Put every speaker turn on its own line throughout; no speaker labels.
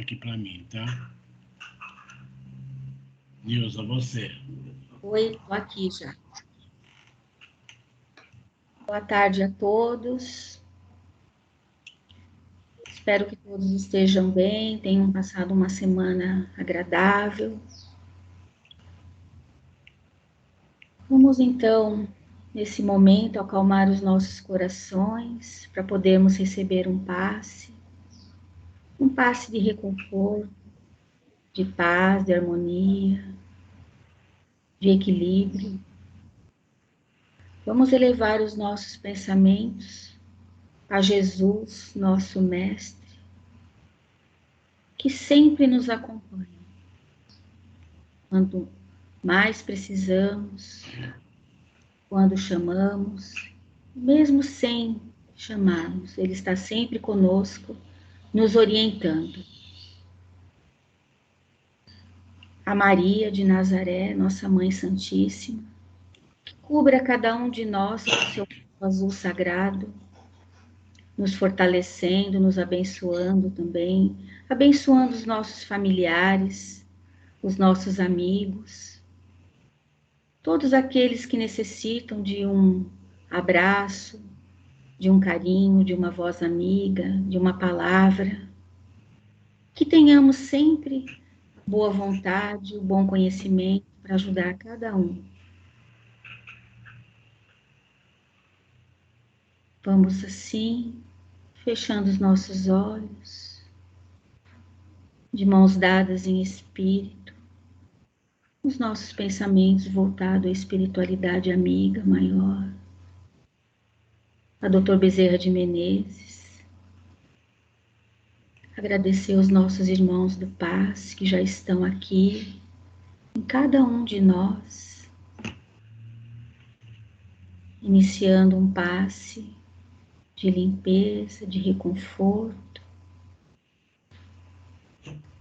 aqui para mim, tá? Nilza, você.
Oi, tô aqui já. Boa tarde a todos. Espero que todos estejam bem, tenham passado uma semana agradável. Vamos então, nesse momento, acalmar os nossos corações para podermos receber um passe de reconforto, de paz, de harmonia, de equilíbrio. Vamos elevar os nossos pensamentos a Jesus, nosso Mestre, que sempre nos acompanha. Quanto mais precisamos, quando chamamos, mesmo sem chamarmos, Ele está sempre conosco, nos orientando. A Maria de Nazaré, nossa Mãe Santíssima, que cubra cada um de nós com o seu azul sagrado, nos fortalecendo, nos abençoando também, abençoando os nossos familiares, os nossos amigos, todos aqueles que necessitam de um abraço, de um carinho, de uma voz amiga, de uma palavra. Que tenhamos sempre boa vontade, o bom conhecimento para ajudar cada um. Vamos assim, fechando os nossos olhos, de mãos dadas em espírito, os nossos pensamentos voltados à espiritualidade amiga maior, a Dr. Bezerra de Menezes. Agradecer aos nossos irmãos do Paz que já estão aqui, em cada um de nós, iniciando um passe de limpeza, de reconforto,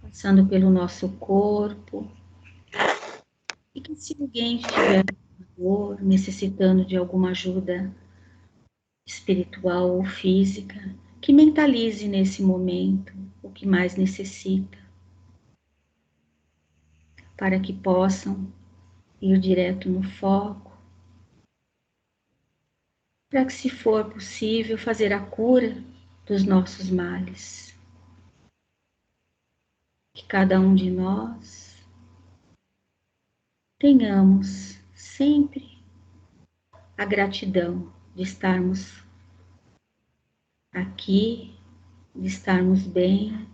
passando pelo nosso corpo. E que se alguém estiver com dor, necessitando de alguma ajuda espiritual ou física, que mentalize nesse momento o que mais necessita, para que possam ir direto no foco, para que, se for possível, fazer a cura dos nossos males. Que cada um de nós tenhamos sempre a gratidão de estarmos aqui, de estarmos bem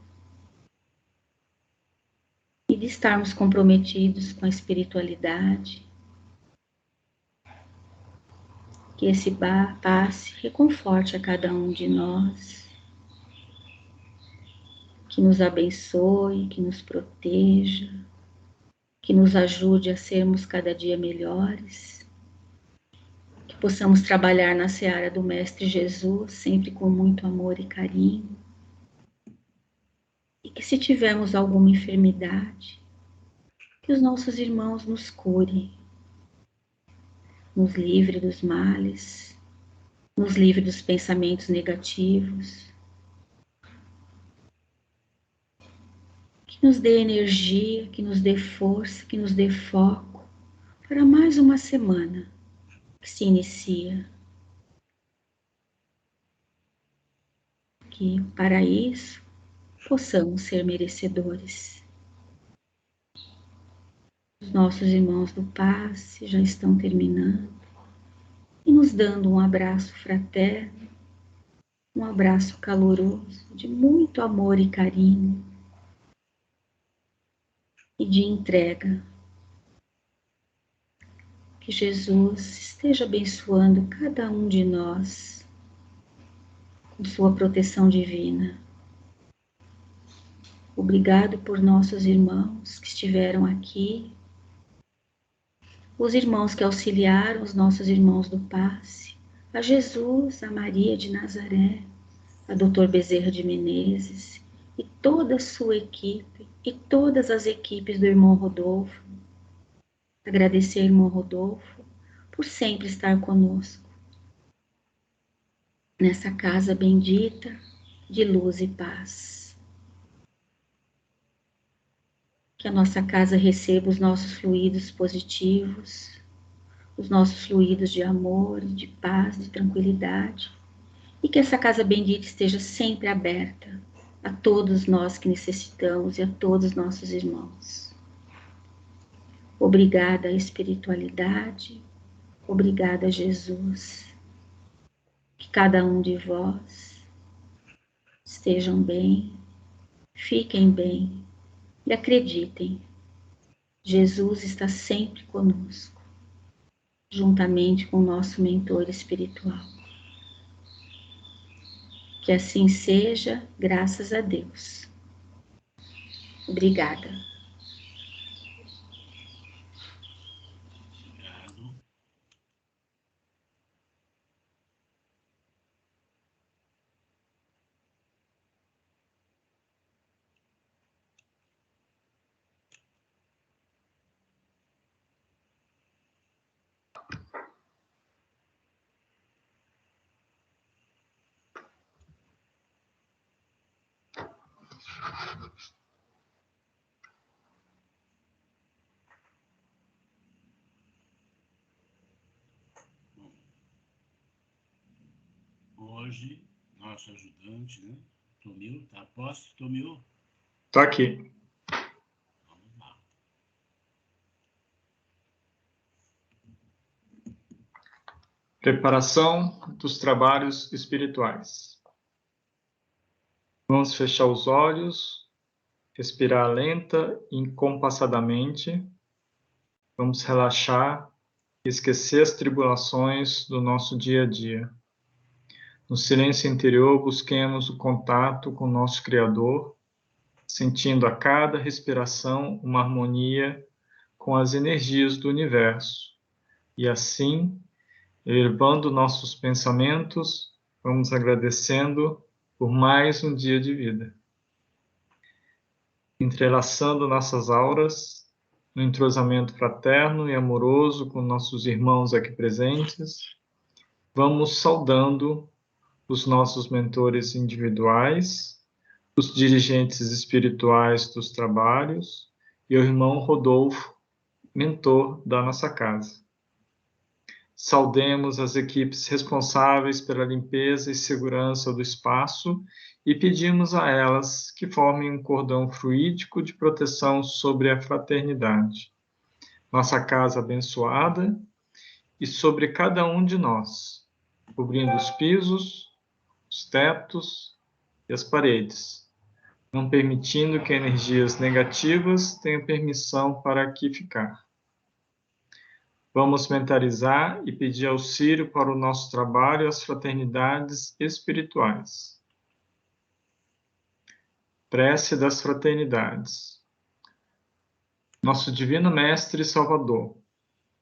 e de estarmos comprometidos com a espiritualidade. Que esse passe reconforte a cada um de nós, que nos abençoe, que nos proteja, que nos ajude a sermos cada dia melhores, que possamos trabalhar na seara do Mestre Jesus, sempre com muito amor e carinho, e que, se tivermos alguma enfermidade, que os nossos irmãos nos curem, nos livre dos males, nos livre dos pensamentos negativos, que nos dê energia, que nos dê força, que nos dê foco para mais uma semana que se inicia. Que para isso possamos ser merecedores. Os nossos irmãos do passe já estão terminando e nos dando um abraço fraterno, um abraço caloroso, de muito amor e carinho e de entrega. Que Jesus esteja abençoando cada um de nós com sua proteção divina. Obrigado por nossos irmãos que estiveram aqui, os irmãos que auxiliaram os nossos irmãos do passe, a Jesus, a Maria de Nazaré, a Dr. Bezerra de Menezes e toda a sua equipe e todas as equipes do irmão Rodolfo. Agradecer ao irmão Rodolfo por sempre estar conosco nessa casa bendita de luz e paz. Que a nossa casa receba os nossos fluidos positivos, os nossos fluidos de amor, de paz, de tranquilidade. E que essa casa bendita esteja sempre aberta a todos nós que necessitamos e a todos os nossos irmãos. Obrigada, espiritualidade. Obrigada, Jesus. Que cada um de vós estejam bem, fiquem bem e acreditem. Jesus está sempre conosco, juntamente com o nosso mentor espiritual. Que assim seja, graças a Deus. Obrigada.
Obrigado. Bom, hoje, nosso ajudante, né? Tomil, tá a posto, Tomil?
Tô aqui.
Vamos lá.
Preparação dos trabalhos espirituais. Vamos fechar os olhos, respirar lenta e compassadamente. Vamos relaxar e esquecer as tribulações do nosso dia a dia. No silêncio interior, busquemos o contato com o nosso Criador, sentindo a cada respiração uma harmonia com as energias do universo. E assim, elevando nossos pensamentos, vamos agradecendo por mais um dia de vida. Entrelaçando nossas auras, no entrosamento fraterno e amoroso com nossos irmãos aqui presentes, vamos saudando os nossos mentores individuais, os dirigentes espirituais dos trabalhos e o irmão Rodolfo, mentor da nossa casa. Saudemos as equipes responsáveis pela limpeza e segurança do espaço e pedimos a elas que formem um cordão fluídico de proteção sobre a fraternidade. Nossa casa abençoada e sobre cada um de nós, cobrindo os pisos, os tetos e as paredes, não permitindo que energias negativas tenham permissão para aqui ficar. Vamos mentalizar e pedir auxílio para o nosso trabalho e as fraternidades espirituais. Prece das fraternidades. Nosso Divino Mestre e Salvador,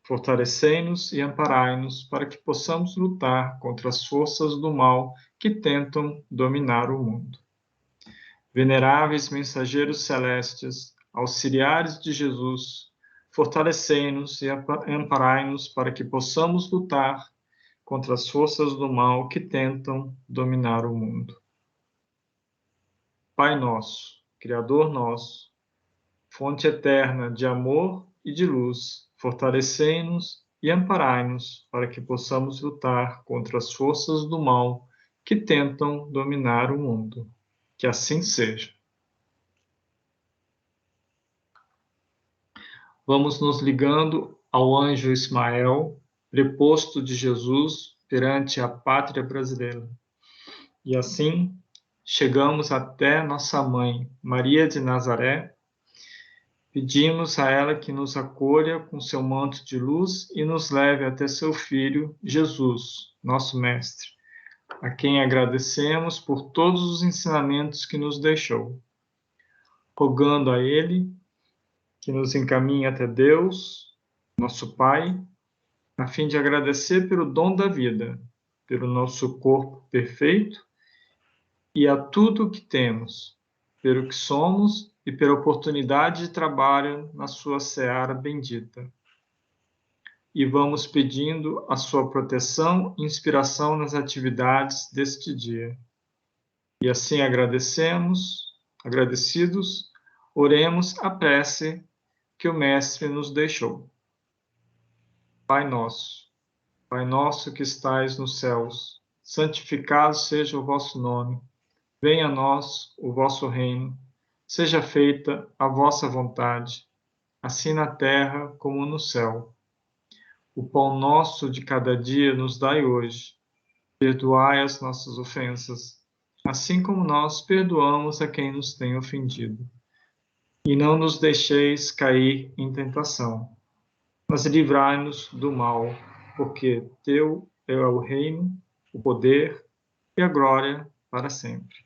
fortalecei-nos e amparai-nos para que possamos lutar contra as forças do mal que tentam dominar o mundo. Veneráveis mensageiros celestes, auxiliares de Jesus, fortalecei-nos e amparai-nos para que possamos lutar contra as forças do mal que tentam dominar o mundo. Pai nosso, Criador nosso, fonte eterna de amor e de luz, fortalecei-nos e amparai-nos para que possamos lutar contra as forças do mal que tentam dominar o mundo. Que assim seja. Vamos nos ligando ao anjo Ismael, preposto de Jesus perante a pátria brasileira. E assim, chegamos até nossa mãe, Maria de Nazaré, pedimos a ela que nos acolha com seu manto de luz e nos leve até seu Filho, Jesus, nosso Mestre, a quem agradecemos por todos os ensinamentos que nos deixou. Rogando a ele que nos encaminhe até Deus, nosso Pai, a fim de agradecer pelo dom da vida, pelo nosso corpo perfeito e a tudo o que temos, pelo que somos e pela oportunidade de trabalho na sua seara bendita. E vamos pedindo a sua proteção e inspiração nas atividades deste dia. E assim agradecidos, Oremos a prece que o Mestre nos deixou. Pai nosso que estais nos céus, santificado seja o vosso nome. Venha a nós o vosso reino. Seja feita a vossa vontade, assim na terra como no céu. O pão nosso de cada dia nos dai hoje. Perdoai as nossas ofensas, assim como nós perdoamos a quem nos tem ofendido. E não nos deixeis cair em tentação, mas livrai-nos do mal, porque teu é o reino, o poder e a glória para sempre.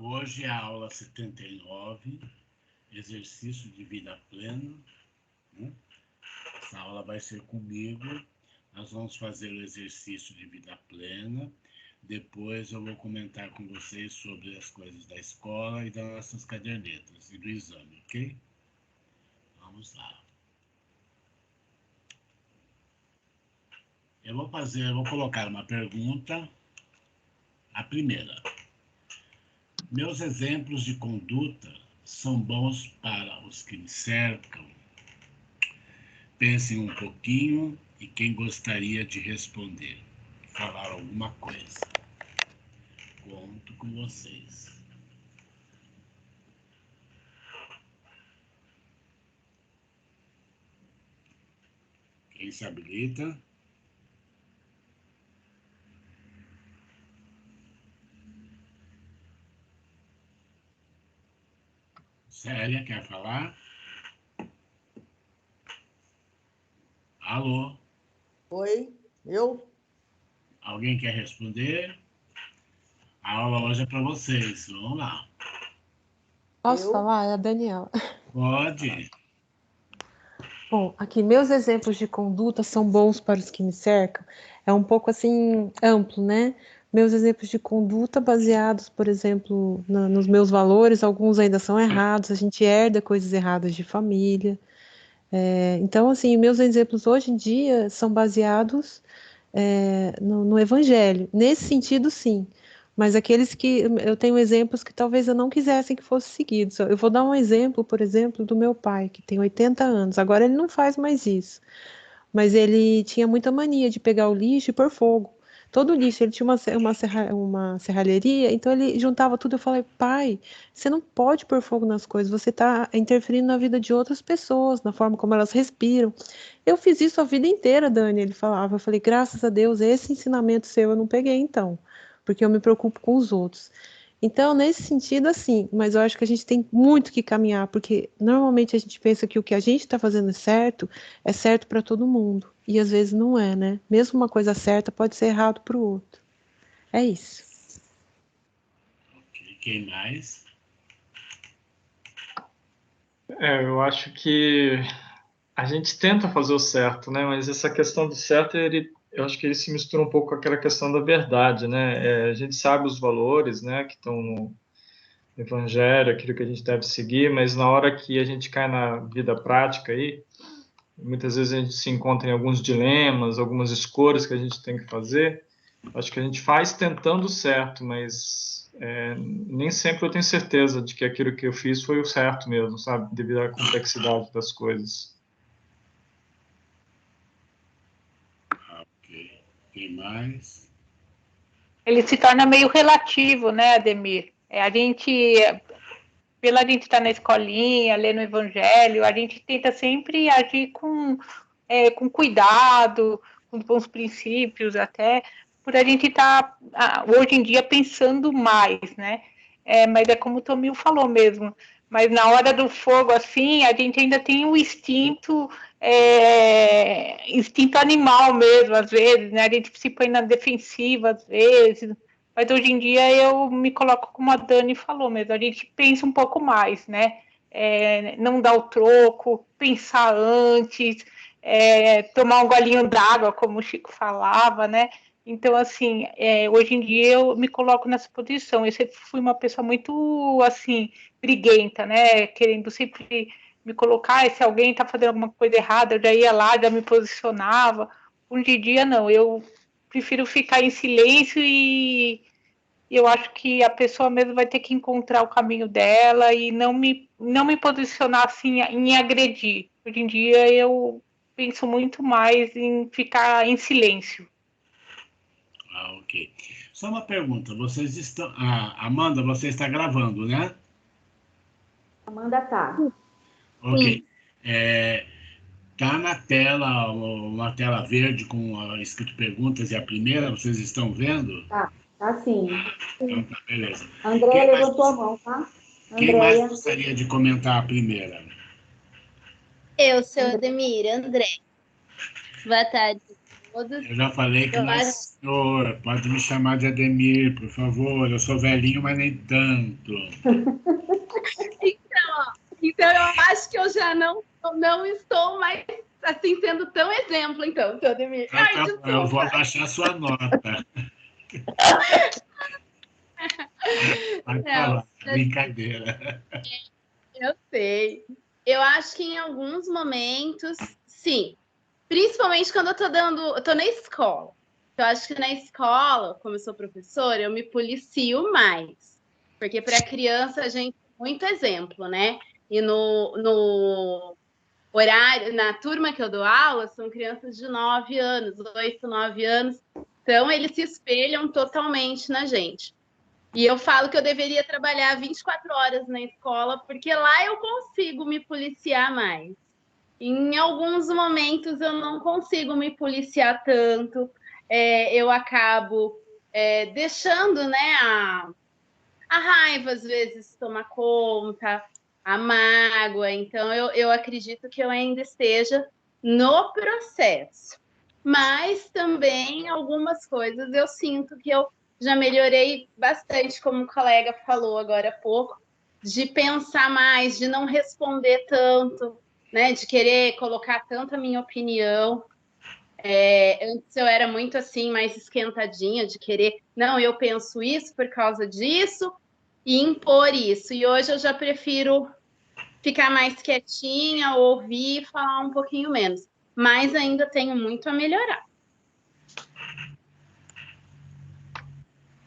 Hoje é a aula 79, exercício de vida plena. Essa aula vai ser comigo. Nós vamos fazer o exercício de vida plena. Depois eu vou comentar com vocês sobre as coisas da escola e das nossas cadernetas e do exame, ok? Vamos lá. Eu vou colocar uma pergunta. A primeira. Meus exemplos de conduta são bons para os que me cercam? Pensem um pouquinho e quem gostaria de responder, falar alguma coisa. Conto com vocês. Quem se habilita? Célia, quer falar? Alô?
Oi, eu?
Alguém quer responder? A aula hoje é para vocês, vamos lá.
Posso falar? É a Daniela.
Pode.
Bom, aqui, meus exemplos de conduta são bons para os que me cercam. É um pouco, assim, amplo, né? Meus exemplos de conduta baseados, por exemplo, nos meus valores, alguns ainda são errados, a gente herda coisas erradas de família. Então, assim, meus exemplos hoje em dia são baseados no Evangelho. Nesse sentido, sim. Mas aqueles que eu tenho exemplos que talvez eu não quisesse que fossem seguidos. Eu vou dar um exemplo, por exemplo, do meu pai, que tem 80 anos. Agora ele não faz mais isso. Mas ele tinha muita mania de pegar o lixo e pôr fogo. todo lixo. Ele tinha uma serralheria, então ele juntava tudo. Eu falei, pai, você não pode pôr fogo nas coisas, você está interferindo na vida de outras pessoas, na forma como elas respiram. Eu fiz isso a vida inteira, Dani, ele falava. Eu falei, graças a Deus, esse ensinamento seu eu não peguei, então, porque eu me preocupo com os outros. Então, nesse sentido, assim, mas eu acho que a gente tem muito que caminhar, porque normalmente a gente pensa que o que a gente está fazendo é certo para todo mundo. E às vezes não é, né? Mesmo uma coisa certa pode ser errado para o outro. É isso.
Ok, quem mais?
Eu acho que a gente tenta fazer o certo, né? Mas essa questão do certo, eu acho que ele se mistura um pouco com aquela questão da verdade, né? A gente sabe os valores, né, que estão no Evangelho, aquilo que a gente deve seguir, mas na hora que a gente cai na vida prática aí, muitas vezes a gente se encontra em alguns dilemas, algumas escolhas que a gente tem que fazer. Acho que a gente faz tentando o certo, mas nem sempre eu tenho certeza de que aquilo que eu fiz foi o certo mesmo, sabe? Devido à complexidade das coisas.
Ok, quem mais?
Ele se torna meio relativo, né, Ademir? Pela gente estar na escolinha, lendo o Evangelho, a gente tenta sempre agir com cuidado, com bons princípios, até por a gente estar, hoje em dia, pensando mais, né? Mas é como o Tomil falou mesmo, mas na hora do fogo, assim, a gente ainda tem o instinto animal mesmo, às vezes, né? A gente se põe na defensiva, às vezes, mas hoje em dia eu me coloco como a Dani falou mesmo, a gente pensa um pouco mais, né? Não dar o troco, pensar antes, tomar um golinho d'água, como o Chico falava, né? Então, assim, hoje em dia eu me coloco nessa posição. Eu sempre fui uma pessoa muito, assim, briguenta, né? Querendo sempre me colocar, se alguém está fazendo alguma coisa errada, eu já ia lá, já me posicionava. Hoje em dia, não, eu prefiro ficar em silêncio e eu acho que a pessoa mesmo vai ter que encontrar o caminho dela e não me posicionar assim em agredir. Hoje em dia eu penso muito mais em ficar em silêncio.
Ok. Só uma pergunta, vocês estão... Amanda, você está gravando, né?
Amanda tá.
Ok. Tá na tela, uma tela verde com escrito perguntas e a primeira, vocês estão vendo?
Tá sim.
Então tá, beleza.
A Andréia levantou a mão, tá?
Quem mais
Andréia.
gostaria de comentar a primeira?
Eu, seu Ademir, André. Boa tarde a todos.
Eu já falei que não é senhor, pode me chamar de Ademir, por favor. Eu sou velhinho, mas nem tanto.
Então eu acho que eu já não estou mais assim sendo tão exemplo, então, seu Ademir. Ai, desculpa.
Eu vou abaixar sua nota. Pode falar, brincadeira.
Eu sei. Eu acho que em alguns momentos, sim. Principalmente quando eu tô na escola. Eu acho que na escola, como eu sou professora, eu me policio mais. Porque para criança a gente tem muito exemplo, né? E no horário, na turma que eu dou aula, são crianças de 9 anos, 8, 9 anos. Então, eles se espelham totalmente na gente. E eu falo que eu deveria trabalhar 24 horas na escola, porque lá eu consigo me policiar mais. Em alguns momentos eu não consigo me policiar tanto, eu acabo deixando, né, a raiva às vezes tomar conta, a mágoa. Então eu acredito que eu ainda esteja no processo. Mas também algumas coisas eu sinto que eu já melhorei bastante, como o colega falou agora há pouco, de pensar mais, de não responder tanto, né, de querer colocar tanto a minha opinião. Antes eu era muito assim, mais esquentadinha, de querer, não, eu penso isso por causa disso, e impor isso. E hoje eu já prefiro ficar mais quietinha, ouvir e falar um pouquinho menos. Mas ainda tenho muito a melhorar.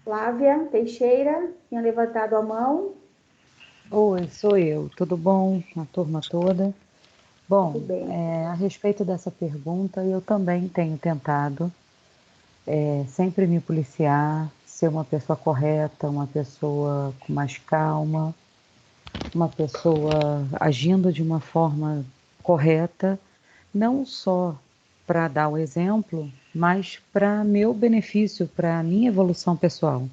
Flávia Teixeira tinha levantado a mão.
Oi, sou eu. Tudo bom? A turma toda? Bom,
Tudo bem.
a respeito dessa pergunta, eu também tenho tentado sempre me policiar, ser uma pessoa correta, uma pessoa com mais calma, uma pessoa agindo de uma forma correta, não só para dar o exemplo, mas para meu benefício, para a minha evolução pessoal.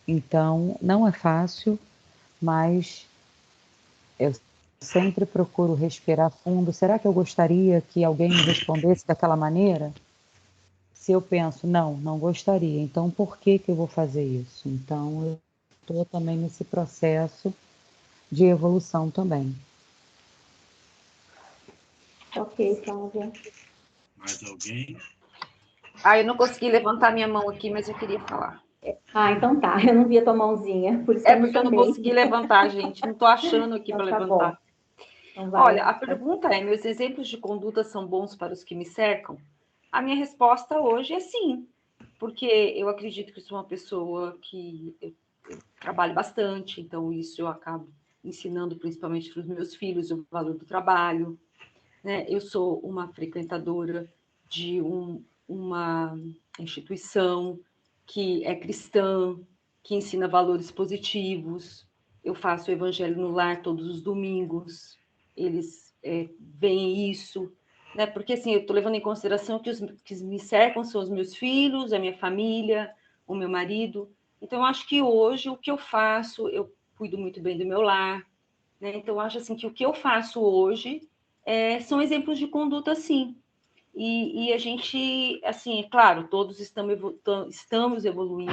Então, não é fácil, mas eu sempre procuro respirar fundo. Será que eu gostaria que alguém me respondesse daquela maneira? Se eu penso, não gostaria, então por que eu vou fazer isso? Então, eu estou também nesse processo de evolução também.
Ok, Flávia.
Mais alguém?
Eu não consegui levantar minha mão aqui, mas eu queria falar.
Então tá, eu não vi a tua mãozinha, por isso
É porque eu não consegui levantar, gente, não estou achando aqui
então,
para
tá
levantar.
Então, vai.
Olha, a pergunta é, meus exemplos de conduta são bons para os que me cercam? A minha resposta hoje é sim, porque eu acredito que sou uma pessoa que eu trabalho bastante, então isso eu acabo ensinando principalmente para os meus filhos o valor do trabalho, né? Eu sou uma frequentadora de uma instituição que é cristã, que ensina valores positivos. Eu faço o evangelho no lar todos os domingos. Eles veem isso, né? Porque assim, eu estou levando em consideração que os que me cercam são os meus filhos, a minha família, o meu marido. Então, eu acho que hoje o que eu faço, eu cuido muito bem do meu lar, né? Então, eu acho assim que o que eu faço hoje são exemplos de conduta, sim. E a gente, assim, é claro, todos estamos evoluindo,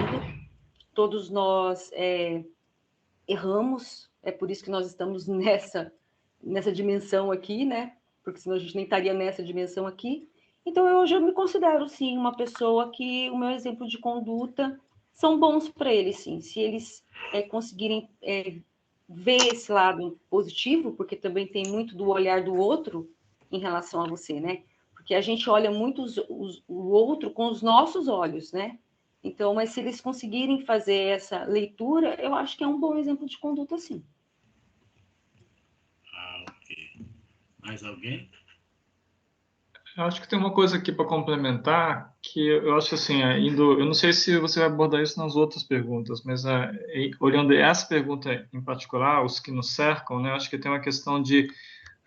todos nós erramos, é por isso que nós estamos nessa dimensão aqui, né? Porque senão a gente nem estaria nessa dimensão aqui. Então, hoje eu me considero, sim, uma pessoa que o meu exemplo de conduta são bons para eles, sim. Se eles conseguirem ver esse lado positivo, porque também tem muito do olhar do outro em relação a você, né? Porque a gente olha muito o outro com os nossos olhos, né? Então, mas se eles conseguirem fazer essa leitura, eu acho que é um bom exemplo de conduta, sim.
Ok. Mais alguém?
Eu acho que tem uma coisa aqui para complementar, que eu acho assim, eu não sei se você vai abordar isso nas outras perguntas, mas olhando essa pergunta em particular, os que nos cercam, né, eu acho que tem uma questão de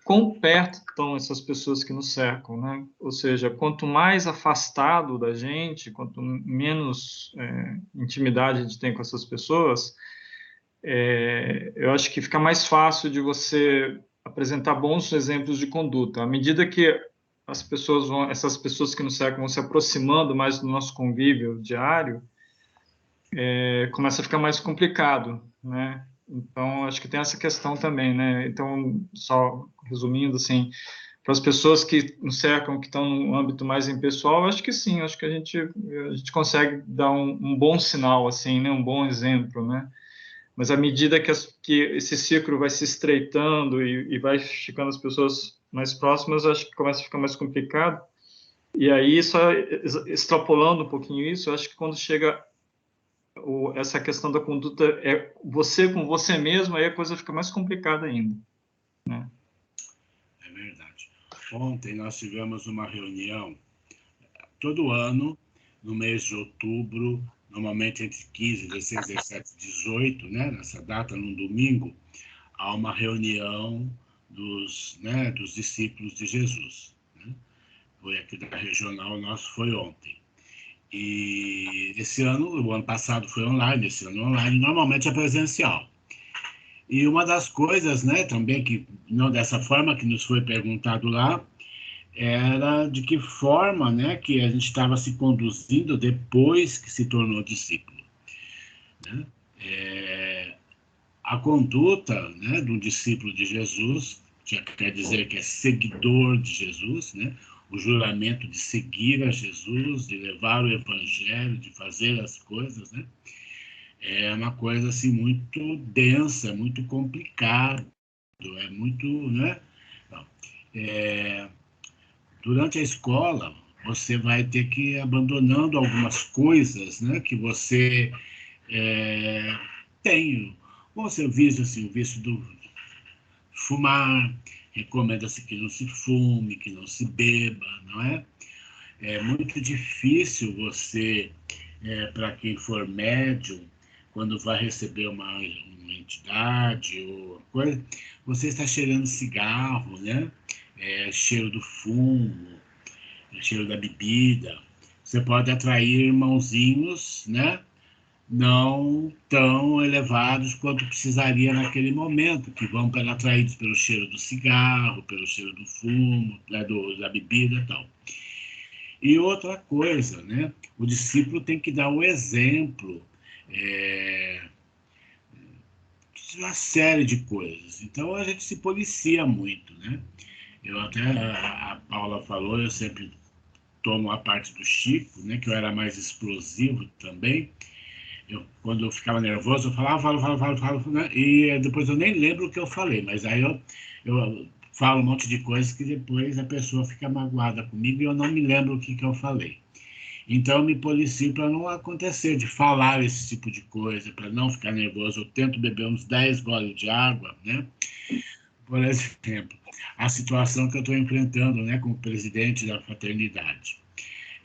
quão perto estão essas pessoas que nos cercam, né? Ou seja, quanto mais afastado da gente, quanto menos intimidade a gente tem com essas pessoas, eu acho que fica mais fácil de você apresentar bons exemplos de conduta. À medida que essas pessoas que nos cercam vão se aproximando mais do nosso convívio diário, começa a ficar mais complicado, né? Então, acho que tem essa questão também, né? Então, só resumindo, assim, para as pessoas que nos cercam, que estão no âmbito mais impessoal, acho que sim, acho que a gente consegue dar um bom sinal, assim, né? Um bom exemplo, né? Mas à medida que esse ciclo vai se estreitando e vai ficando as pessoas mais próximas, acho que começa a ficar mais complicado. E aí, só extrapolando um pouquinho isso, acho que quando chega essa questão da conduta você com você mesmo, aí a coisa fica mais complicada ainda, né?
É verdade. Ontem nós tivemos uma reunião, todo ano, no mês de outubro, normalmente entre 15, 16, 17, 18, né? Nessa data, num domingo, há uma reunião dos discípulos de Jesus, né? Foi aqui da regional, nosso foi ontem. E o ano passado foi online, esse ano online, normalmente é presencial. E uma das coisas, né, também que, não dessa forma que nos foi perguntado lá, era de que forma, né, que a gente estava se conduzindo depois que se tornou discípulo, né? A conduta, né, do discípulo de Jesus, que quer dizer que é seguidor de Jesus, né? O juramento de seguir a Jesus, de levar o evangelho, de fazer as coisas, né? É uma coisa assim muito densa, muito complicado, é muito, né? Durante a escola, você vai ter que ir abandonando algumas coisas, né? Que você tem. Você visa assim, o vício do fumar, recomenda-se que não se fume, que não se beba, não é? é muito difícil você, para quem for médium, quando vai receber uma entidade ou coisa, você está cheirando cigarro, né? Cheiro do fumo, cheiro da bebida. Você pode atrair irmãozinhos, né? Não tão elevados quanto precisaria naquele momento, que vão atraídos pelo cheiro do cigarro, pelo cheiro do fumo, né, da bebida e tal. E outra coisa, né? O discípulo tem que dar o exemplo, uma série de coisas. Então a gente se policia muito, né? Eu até, a Paula falou, eu sempre tomo a parte do Chico, né? Que eu era mais explosivo também. Quando eu ficava nervoso, eu falava, falo, né? E depois eu nem lembro o que eu falei, mas aí eu falo um monte de coisas que depois a pessoa fica magoada comigo e eu não me lembro o que eu falei. Então eu me policio para não acontecer de falar esse tipo de coisa, para não ficar nervoso. Eu tento beber uns 10 goles de água, né? Por exemplo, a situação que eu estou enfrentando, né, como presidente da fraternidade.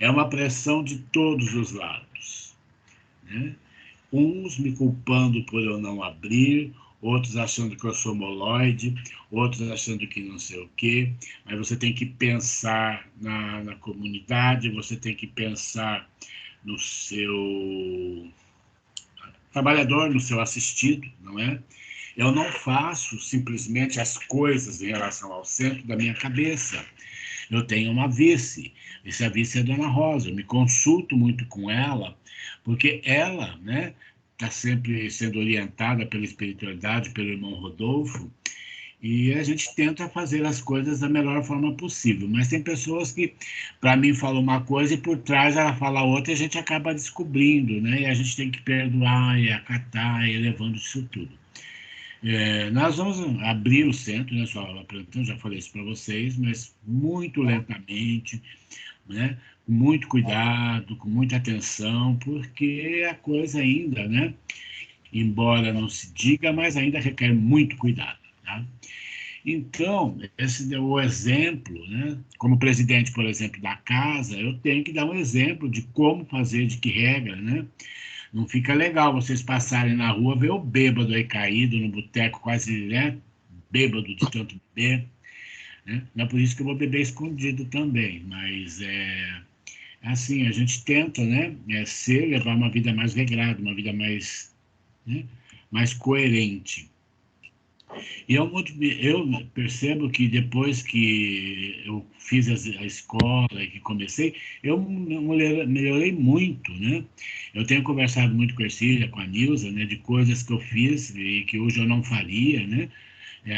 É uma pressão de todos os lados, né? Uns me culpando por eu não abrir, outros achando que eu sou moloide, outros achando que não sei o quê, mas você tem que pensar na comunidade, você tem que pensar no seu trabalhador, no seu assistido, não é? Eu não faço simplesmente as coisas em relação ao centro da minha cabeça. Eu tenho uma vice, essa vice é a Dona Rosa, eu me consulto muito com ela, porque ela, né, está sempre sendo orientada pela espiritualidade, pelo irmão Rodolfo, e a gente tenta fazer as coisas da melhor forma possível. Mas tem pessoas que, para mim, falam uma coisa e por trás ela fala outra e a gente acaba descobrindo, né? E a gente tem que perdoar e acatar e ir levando isso tudo. Nós vamos abrir o centro, né, só apresentando, já falei isso para vocês, mas muito lentamente, né, com muito cuidado, com muita atenção, porque a coisa ainda, né, embora não se diga, mas ainda requer muito cuidado. Tá? Então, esse é o exemplo, né? Como presidente, por exemplo, da casa, eu tenho que dar um exemplo de como fazer, de que regra, né? Não fica legal vocês passarem na rua, ver o bêbado aí caído no boteco, quase, né? Bêbado de tanto beber, né? Não é por isso que eu vou beber escondido também, mas assim, a gente tenta, né? Levar uma vida mais regrada, uma vida mais, né, mais coerente. E eu percebo que depois que eu fiz a escola e que comecei, eu melhorei muito, né? Eu tenho conversado muito com a Ercília, com a Nilza, né, de coisas que eu fiz e que hoje eu não faria, né?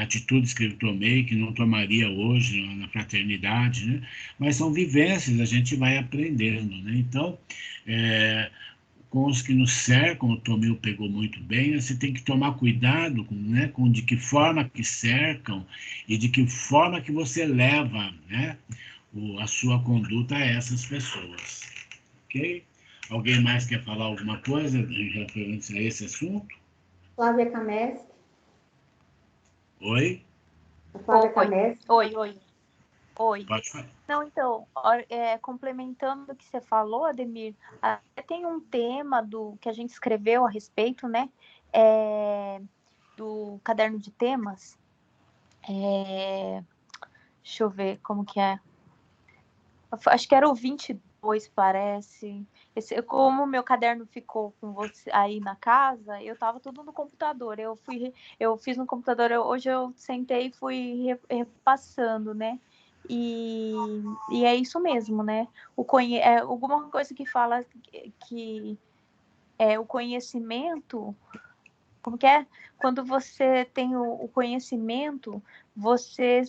Atitudes que eu tomei que não tomaria hoje na fraternidade, né? Mas são vivências, a gente vai aprendendo, né? Então, com os que nos cercam, o Tomil pegou muito bem, você tem que tomar cuidado com, né, com de que forma que cercam e de que forma que você leva, né, a sua conduta a essas pessoas. Ok? Alguém mais quer falar alguma coisa em referência a esse assunto?
Flávia Camestre.
Oi?
Flávia Camestre.
Oi.
Pode falar.
Não, então, complementando o que você falou, Ademir, até tem um tema que a gente escreveu a respeito, né? Do caderno de temas. Deixa eu ver como que é. Acho que era o 22, parece. Como o meu caderno ficou com você aí na casa, eu tava tudo no computador. Eu fiz no computador, hoje eu sentei e fui repassando, né? E é isso mesmo, né? Alguma coisa que fala que o conhecimento, como que é? Quando você tem o conhecimento, você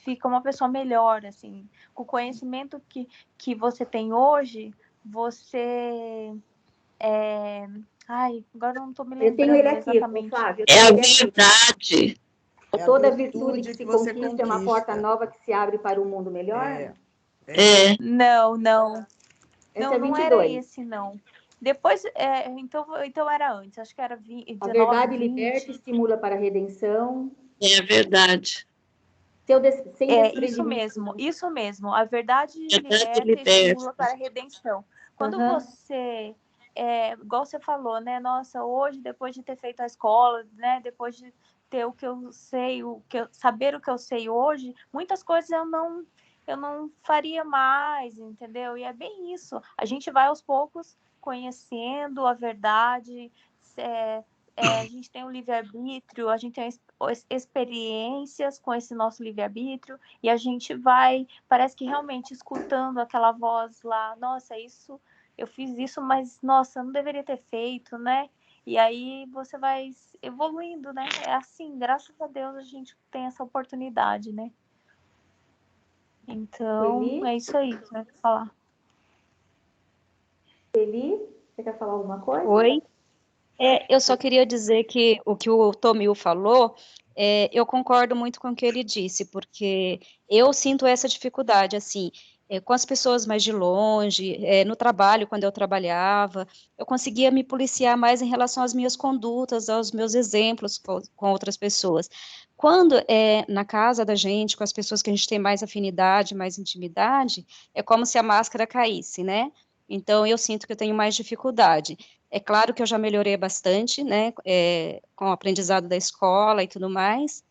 fica uma pessoa melhor, assim. Com o conhecimento que você tem hoje, você agora eu não estou me lembrando.
Eu tenho ele aqui,
exatamente.
Flávio.
É a verdade.
Toda virtude que se conquista é uma porta nova que se abre para um mundo melhor?
Não.
Esse é 22.
Não era esse, não. Depois, então era antes, acho que era 19,
a verdade
20.
liberta e estimula para a redenção.
É a verdade.
sem
isso mesmo. A verdade liberta e estimula para a redenção. Quando você, igual você falou, né? Nossa, hoje, depois de ter feito a escola, né? Depois de ter o que eu sei, saber o que eu sei hoje, muitas coisas eu não faria mais, entendeu? E é bem isso. A gente vai aos poucos conhecendo a verdade, a gente tem um livre-arbítrio, a gente tem experiências com esse nosso livre-arbítrio, e a gente vai, parece que realmente escutando aquela voz lá, nossa, eu fiz isso, mas, nossa, eu não deveria ter feito, né? E aí você vai evoluindo, né? É assim, graças a Deus a gente tem essa oportunidade, né? Então, é isso aí que eu quero falar.
Eli, você quer falar alguma coisa?
Oi. Eu só queria dizer que o Tomil falou, eu concordo muito com o que ele disse, porque eu sinto essa dificuldade, assim, com as pessoas mais de longe, no trabalho, quando eu trabalhava, eu conseguia me policiar mais em relação às minhas condutas, aos meus exemplos com outras pessoas. Quando é na casa da gente, com as pessoas que a gente tem mais afinidade, mais intimidade, é como se a máscara caísse, né? Então, eu sinto que eu tenho mais dificuldade. É claro que eu já melhorei bastante, né, com o aprendizado da escola e tudo mais,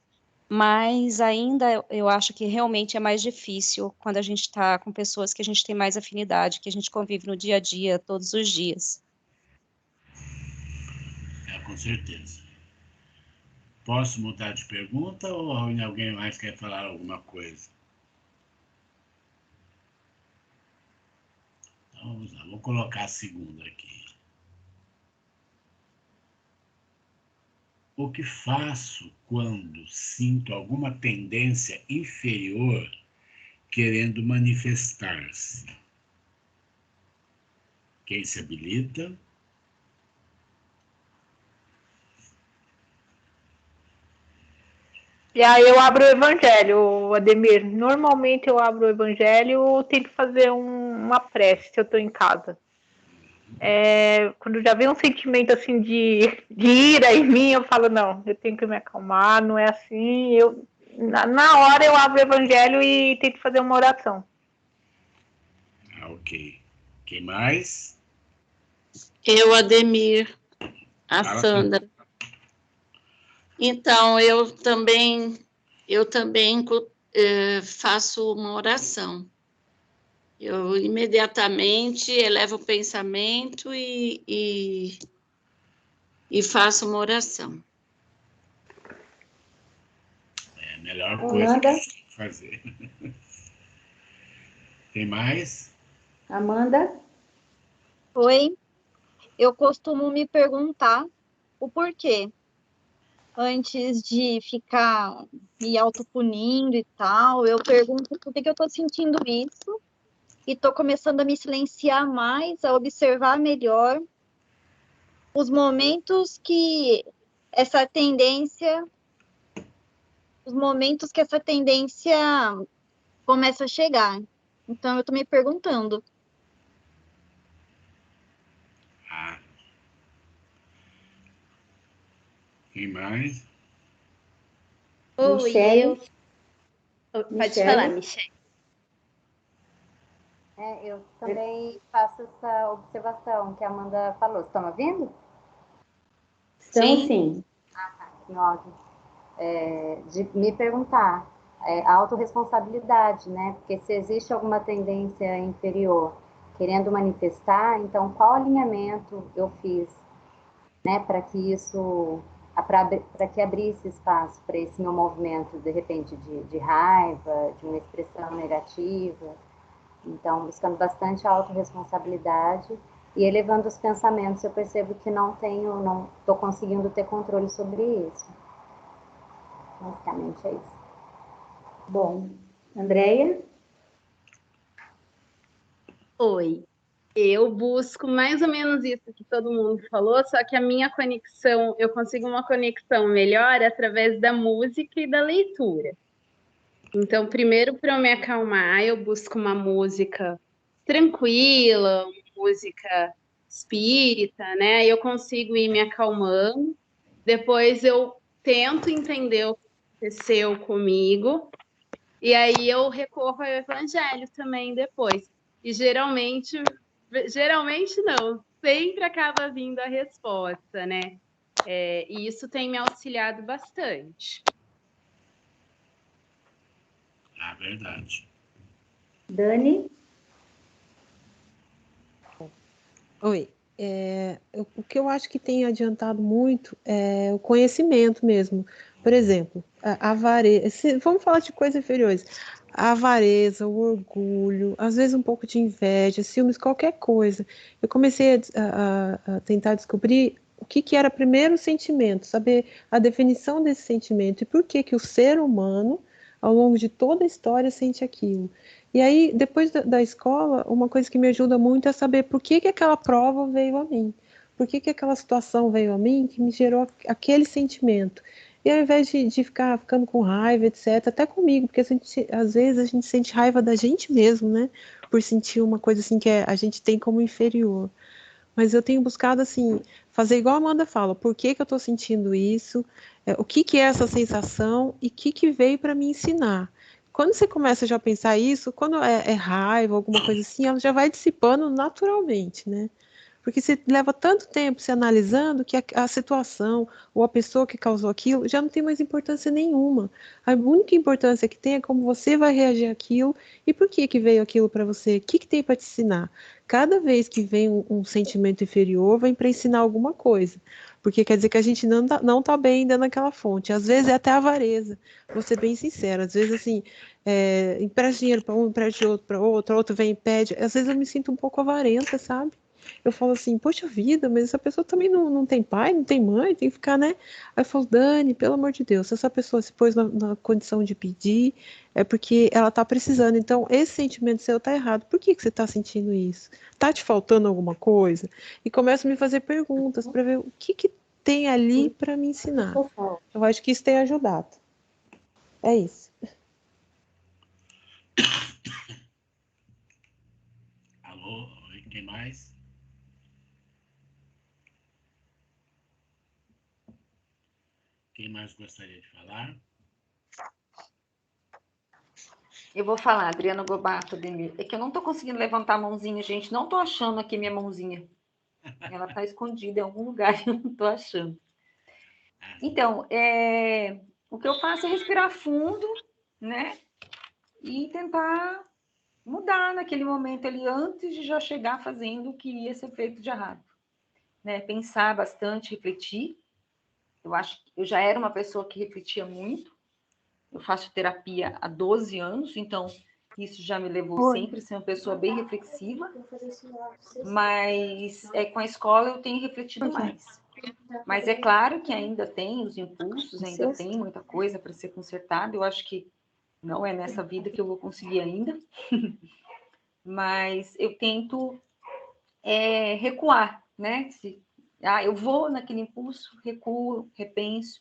mas ainda eu acho que realmente é mais difícil quando a gente está com pessoas que a gente tem mais afinidade, que a gente convive no dia a dia, todos os dias.
Com certeza. Posso mudar de pergunta ou alguém mais quer falar alguma coisa? Então, vamos lá, vou colocar a segunda aqui. O que faço quando sinto alguma tendência inferior querendo manifestar-se? Quem se habilita?
E aí eu abro o evangelho, Ademir. Normalmente eu abro o evangelho e tento fazer uma prece se eu estou em casa. Quando já vem um sentimento assim de ira em mim, eu falo, não, eu tenho que me acalmar, não é assim. Na hora eu abro o evangelho e tento fazer uma oração.
Ok. Quem mais?
Eu, Ademir, a Sandra. Então, eu também faço uma oração. Eu imediatamente elevo o pensamento e faço uma oração.
É a melhor coisa que a gente tem que fazer. Tem mais?
Amanda?
Oi. Eu costumo me perguntar o porquê. Antes de ficar me autopunindo e tal, eu pergunto por que eu tô sentindo isso e tô começando a me silenciar mais, a observar melhor os momentos que essa tendência começa a chegar. Então, eu tô me perguntando.
Quem mais?
Oi,
Michele?
Pode falar, Michele.
Eu também faço essa observação que a Amanda falou. Vocês estão me ouvindo?
Estamos sim.
Tá, que ótimo. De me perguntar, a autorresponsabilidade, né? Porque se existe alguma tendência inferior querendo manifestar, então qual alinhamento eu fiz, né? Para que isso, para que abrisse espaço para esse meu movimento, de repente, de raiva, de uma expressão negativa. Então, buscando bastante a autorresponsabilidade e elevando os pensamentos, eu percebo que não estou conseguindo ter controle sobre isso. Basicamente é isso.
Bom, Andréia?
Oi. Eu busco mais ou menos isso que todo mundo falou, só que a minha conexão, eu consigo uma conexão melhor através da música e da leitura. Então, primeiro, para eu me acalmar, eu busco uma música tranquila, uma música espírita, né? Aí eu consigo ir me acalmando. Depois eu tento entender o que aconteceu comigo. E aí eu recorro ao evangelho também depois. E geralmente não, sempre acaba vindo a resposta, né? E isso tem me auxiliado bastante.
Ah, verdade.
Dani?
Oi. O que eu acho que tem adiantado muito é o conhecimento mesmo. Por exemplo, a avareza. Vamos falar de coisas inferiores. A avareza, o orgulho, às vezes um pouco de inveja, ciúmes, qualquer coisa. Eu comecei a tentar descobrir o que era primeiro o sentimento, saber a definição desse sentimento e por que o ser humano, ao longo de toda a história, sente aquilo. E aí, depois da escola, uma coisa que me ajuda muito é saber por que aquela prova veio a mim. Por que aquela situação veio a mim que me gerou aquele sentimento. E ao invés de ficar ficando com raiva, etc., até comigo, porque às vezes a gente sente raiva da gente mesmo, né? Por sentir uma coisa assim que a gente tem como inferior. Mas eu tenho buscado, assim, fazer igual a Amanda fala, por que eu estou sentindo isso, o que é essa sensação e o que veio para me ensinar. Quando você começa já a pensar isso, quando é raiva, alguma coisa assim, ela já vai dissipando naturalmente, né? Porque você leva tanto tempo se analisando que a situação ou a pessoa que causou aquilo já não tem mais importância nenhuma. A única importância que tem é como você vai reagir àquilo e por que veio aquilo para você, o que tem para te ensinar. Cada vez que vem um sentimento inferior, vem para ensinar alguma coisa. Porque quer dizer que a gente não tá bem ainda naquela fonte. Às vezes é até avareza. Vou ser bem sincera. Às vezes, assim, empresta dinheiro para um, empresta outro para outro vem e pede. Às vezes eu me sinto um pouco avarenta, sabe? Eu falo assim, poxa vida, mas essa pessoa também não tem pai, não tem mãe, tem que ficar, né? Aí eu falo, Dani, pelo amor de Deus, se essa pessoa se pôs na condição de pedir, é porque ela tá precisando. Então, esse sentimento seu tá errado. Por que você tá sentindo isso? Tá te faltando alguma coisa? E começa a me fazer perguntas para ver o que tem ali para me ensinar. Eu acho que isso tem ajudado. É isso.
Alô, oi, quem mais? Quem mais gostaria de falar?
Eu vou falar, Adriana Gobato, Demir. É que eu não estou conseguindo levantar a mãozinha, gente. Não estou achando aqui minha mãozinha. Ela está escondida em algum lugar, eu não estou achando. Então, o que eu faço é respirar fundo, né? E tentar mudar naquele momento ali, antes de já chegar fazendo o que ia ser feito de errado. Né? Pensar bastante, refletir. Eu acho que eu já era uma pessoa que refletia muito. Eu faço terapia há 12 anos, então isso já me levou sempre a ser uma pessoa bem reflexiva. Mas com a escola eu tenho refletido mais. Mas é claro que ainda tem os impulsos, ainda tem muita coisa para ser consertada. Eu acho que não é nessa vida que eu vou conseguir ainda. Mas eu tento recuar, né? Eu vou naquele impulso, recuo, repenso.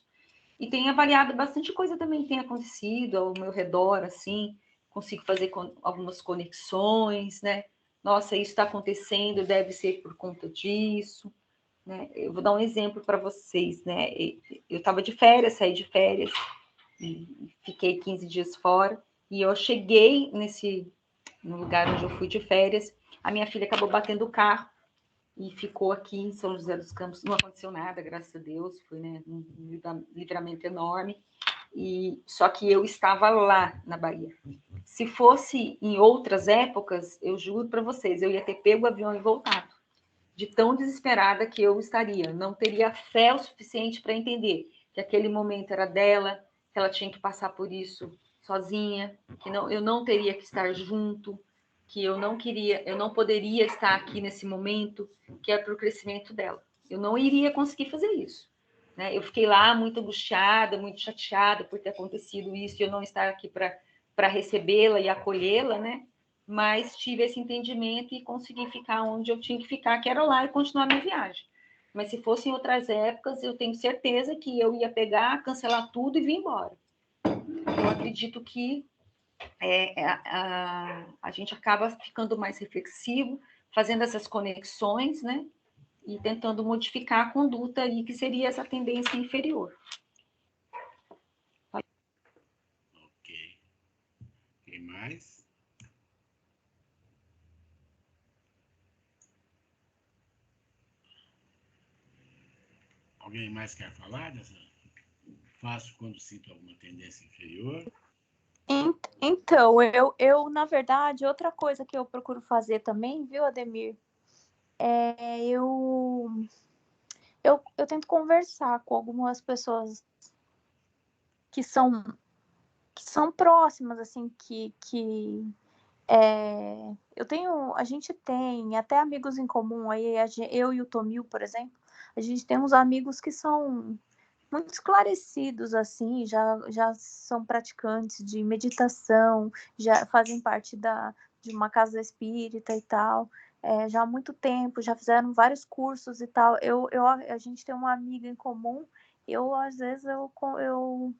E tenho avaliado bastante coisa também que tem acontecido ao meu redor, assim. Consigo fazer algumas conexões, né? Nossa, isso está acontecendo, deve ser por conta disso. Né? Eu vou dar um exemplo para vocês, né? Eu estava de férias, saí de férias, e fiquei 15 dias fora, e eu cheguei no lugar onde eu fui de férias, a minha filha acabou batendo o carro e ficou aqui em São José dos Campos. Não aconteceu nada, graças a Deus, foi, né, um livramento enorme. Só que eu estava lá na Bahia. Se fosse em outras épocas, eu juro para vocês, eu ia ter pego o avião e voltado. De tão desesperada que eu estaria. Não teria fé o suficiente para entender que aquele momento era dela, que ela tinha que passar por isso sozinha, que eu não teria que estar junto, que eu não poderia estar aqui nesse momento, que é para o crescimento dela. Eu não iria conseguir fazer isso. Né? Eu fiquei lá muito angustiada, muito chateada por ter acontecido isso e eu não estar aqui para recebê-la e acolhê-la, né? Mas tive esse entendimento e consegui ficar onde eu tinha que ficar, que era lá, e continuar minha viagem. Mas se fosse em outras épocas, eu tenho certeza que eu ia pegar, cancelar tudo e vir embora. Eu acredito que a gente acaba ficando mais reflexivo, fazendo essas conexões, né? E tentando modificar a conduta aí, que seria essa tendência inferior.
Ok. Quem mais? Alguém mais quer falar dessa? Faço quando sinto alguma tendência inferior.
Então, eu, na verdade, outra coisa que eu procuro fazer também, viu, Ademir? Eu tento conversar com algumas pessoas que são próximas, assim, a gente tem até amigos em comum, aí eu e o Tomil, por exemplo, a gente tem uns amigos que são muito esclarecidos, assim, já são praticantes de meditação, já fazem parte de uma casa espírita e tal, já há muito tempo, já fizeram vários cursos e tal. A gente tem uma amiga em comum, às vezes, eu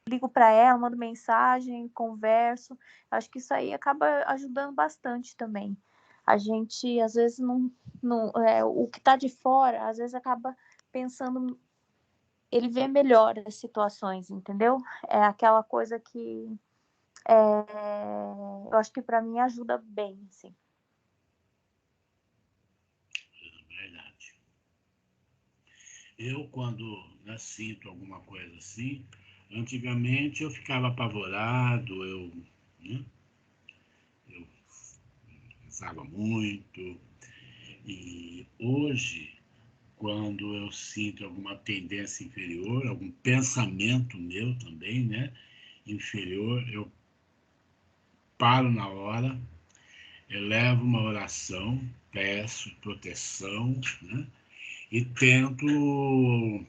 ligo para ela, mando mensagem, converso. Acho que isso aí acaba ajudando bastante também. A gente, às vezes, o que está de fora, às vezes acaba pensando, ele vê melhor as situações, entendeu? É aquela coisa que eu acho que para mim ajuda bem, assim.
Verdade. Eu, quando sinto alguma coisa assim, antigamente eu ficava apavorado, eu pensava muito, e hoje, quando eu sinto alguma tendência inferior, algum pensamento meu também, né, inferior, eu paro na hora, elevo uma oração, peço proteção, né, e tento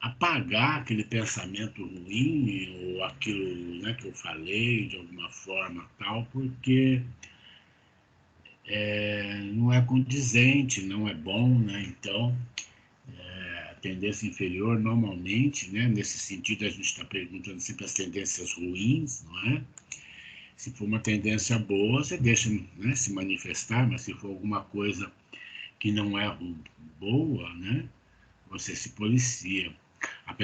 apagar aquele pensamento ruim ou aquilo, né, que eu falei de alguma forma tal, porque não é condizente, não é bom, né? Então, a tendência inferior, normalmente, né, nesse sentido, a gente está perguntando sempre as tendências ruins, não é? Se for uma tendência boa, você deixa, né, se manifestar, mas se for alguma coisa que não é boa, né, você se policia. As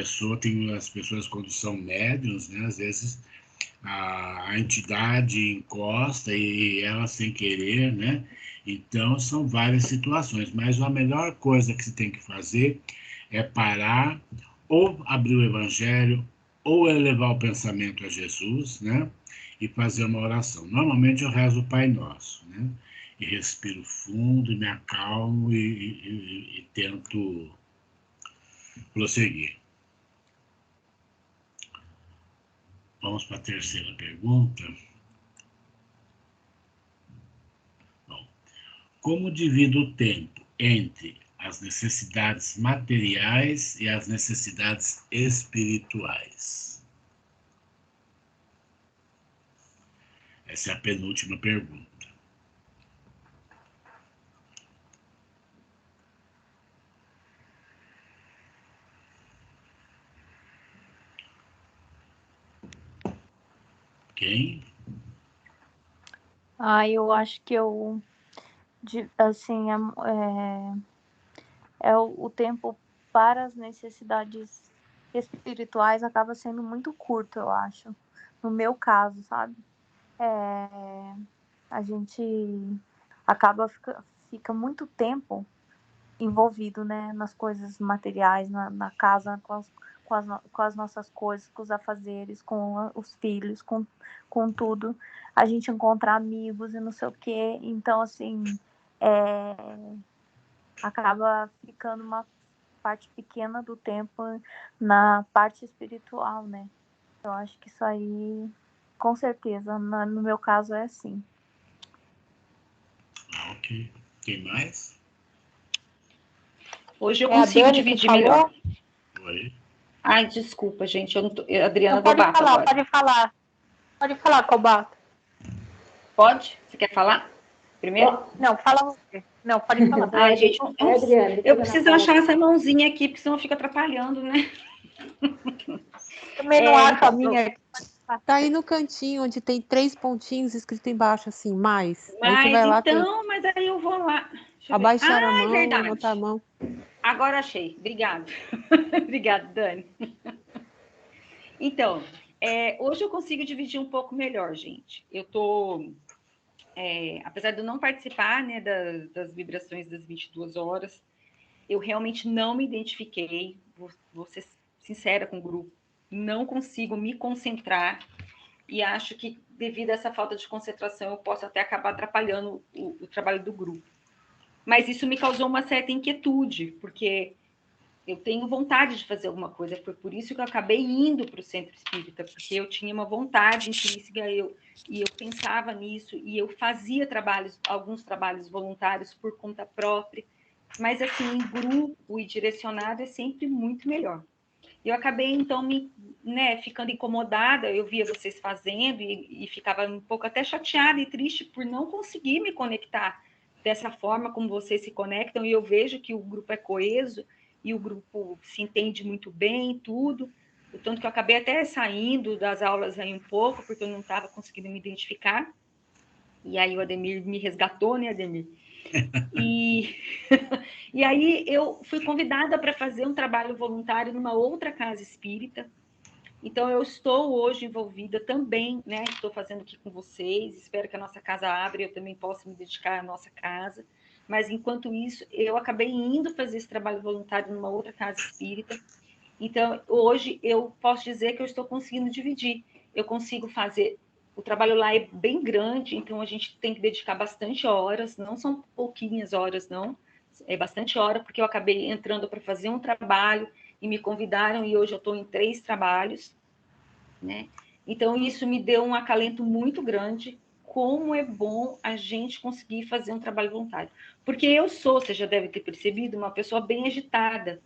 pessoas quando são médiuns, né, às vezes a entidade encosta e ela sem querer, né? Então são várias situações, mas a melhor coisa que se tem que fazer é parar, ou abrir o evangelho, ou elevar o pensamento a Jesus, né? E fazer uma oração. Normalmente eu rezo o Pai Nosso, né? E respiro fundo, me acalmo e tento prosseguir. Vamos para a terceira pergunta. Bom, como divido o tempo entre as necessidades materiais e as necessidades espirituais? Essa é a penúltima pergunta. Quem?
Eu acho que assim, o tempo para as necessidades espirituais acaba sendo muito curto, eu acho. No meu caso, sabe? A gente fica muito tempo envolvido, né, nas coisas materiais, na casa, com as nossas coisas, com os afazeres, com os filhos, com tudo. A gente encontra amigos e não sei o quê. Então, assim, acaba ficando uma parte pequena do tempo na parte espiritual, né? Eu acho que isso aí, com certeza, no meu caso é assim.
Ok. Quem mais?
Hoje eu consigo dividir melhor.
Oi.
Ai, desculpa, gente. Adriana
Pode
Gobato
falar,
agora.
pode falar. Pode falar, Kobato.
Pode? Você quer falar primeiro?
Não, fala você. Não, pode falar.
Ai, gente,
Adriana,
eu preciso achar essa mãozinha aqui, porque senão fica atrapalhando, né?
Também não acho a minha.
Tá aí no cantinho, onde tem 3 pontinhos escrito embaixo, assim, mais. Aí você
Mas
vai lá,
então, mas aí eu vou lá. Deixa eu ver.
abaixar a mão,
verdade.
levantar a mão.
Agora achei. Obrigada. Obrigada, Dani. Então, Hoje eu consigo dividir um pouco melhor, gente. Eu tô, apesar de eu não participar, né, das vibrações das 22 horas, eu realmente não me identifiquei, vou ser sincera com o grupo, não consigo me concentrar e acho que devido a essa falta de concentração eu posso até acabar atrapalhando o trabalho do grupo. Mas isso me causou uma certa inquietude, porque eu tenho vontade de fazer alguma coisa, foi por isso que eu acabei indo para o centro espírita, porque eu tinha uma vontade intrínseca, e eu pensava nisso, e eu fazia alguns trabalhos voluntários por conta própria, mas assim, em grupo e direcionado é sempre muito melhor. Eu acabei, então, ficando incomodada, eu via vocês fazendo e ficava um pouco até chateada e triste por não conseguir me conectar dessa forma como vocês se conectam, e eu vejo que o grupo é coeso, e o grupo se entende muito bem, tudo, o tanto que eu acabei até saindo das aulas aí um pouco, porque eu não estava conseguindo me identificar, e aí o Ademir me resgatou, né, Ademir? E aí eu fui convidada para fazer um trabalho voluntário numa outra casa espírita, então eu estou hoje envolvida também, né, estou fazendo aqui com vocês, espero que a nossa casa abra e eu também possa me dedicar à nossa casa, mas enquanto isso, eu acabei indo fazer esse trabalho voluntário numa outra casa espírita. Então, hoje eu posso dizer que eu estou conseguindo dividir. Eu consigo fazer... O trabalho lá é bem grande, então a gente tem que dedicar bastante horas, não são pouquinhas horas, não. É bastante hora, porque eu acabei entrando para fazer um trabalho e me convidaram, e hoje eu estou em 3 trabalhos, né? Então, isso me deu um acalento muito grande, como é bom a gente conseguir fazer um trabalho voluntário. Porque eu sou, você já deve ter percebido, uma pessoa bem agitada.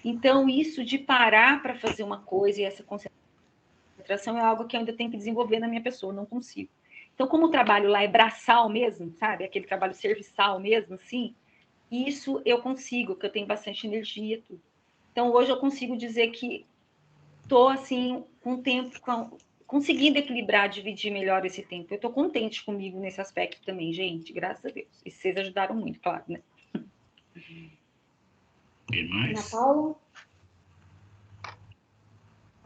Então, isso de parar para fazer uma coisa e essa concentração é algo que eu ainda tenho que desenvolver na minha pessoa, não consigo. Então, como o trabalho lá é braçal mesmo, sabe? Aquele trabalho serviçal mesmo, assim, isso eu consigo, porque eu tenho bastante energia e tudo. Então, hoje eu consigo dizer que estou, assim, com o tempo... conseguindo equilibrar, dividir melhor esse tempo. Eu estou contente comigo nesse aspecto também, gente, graças a Deus. E vocês ajudaram muito, claro, né?
Tem mais?
Ana Paula?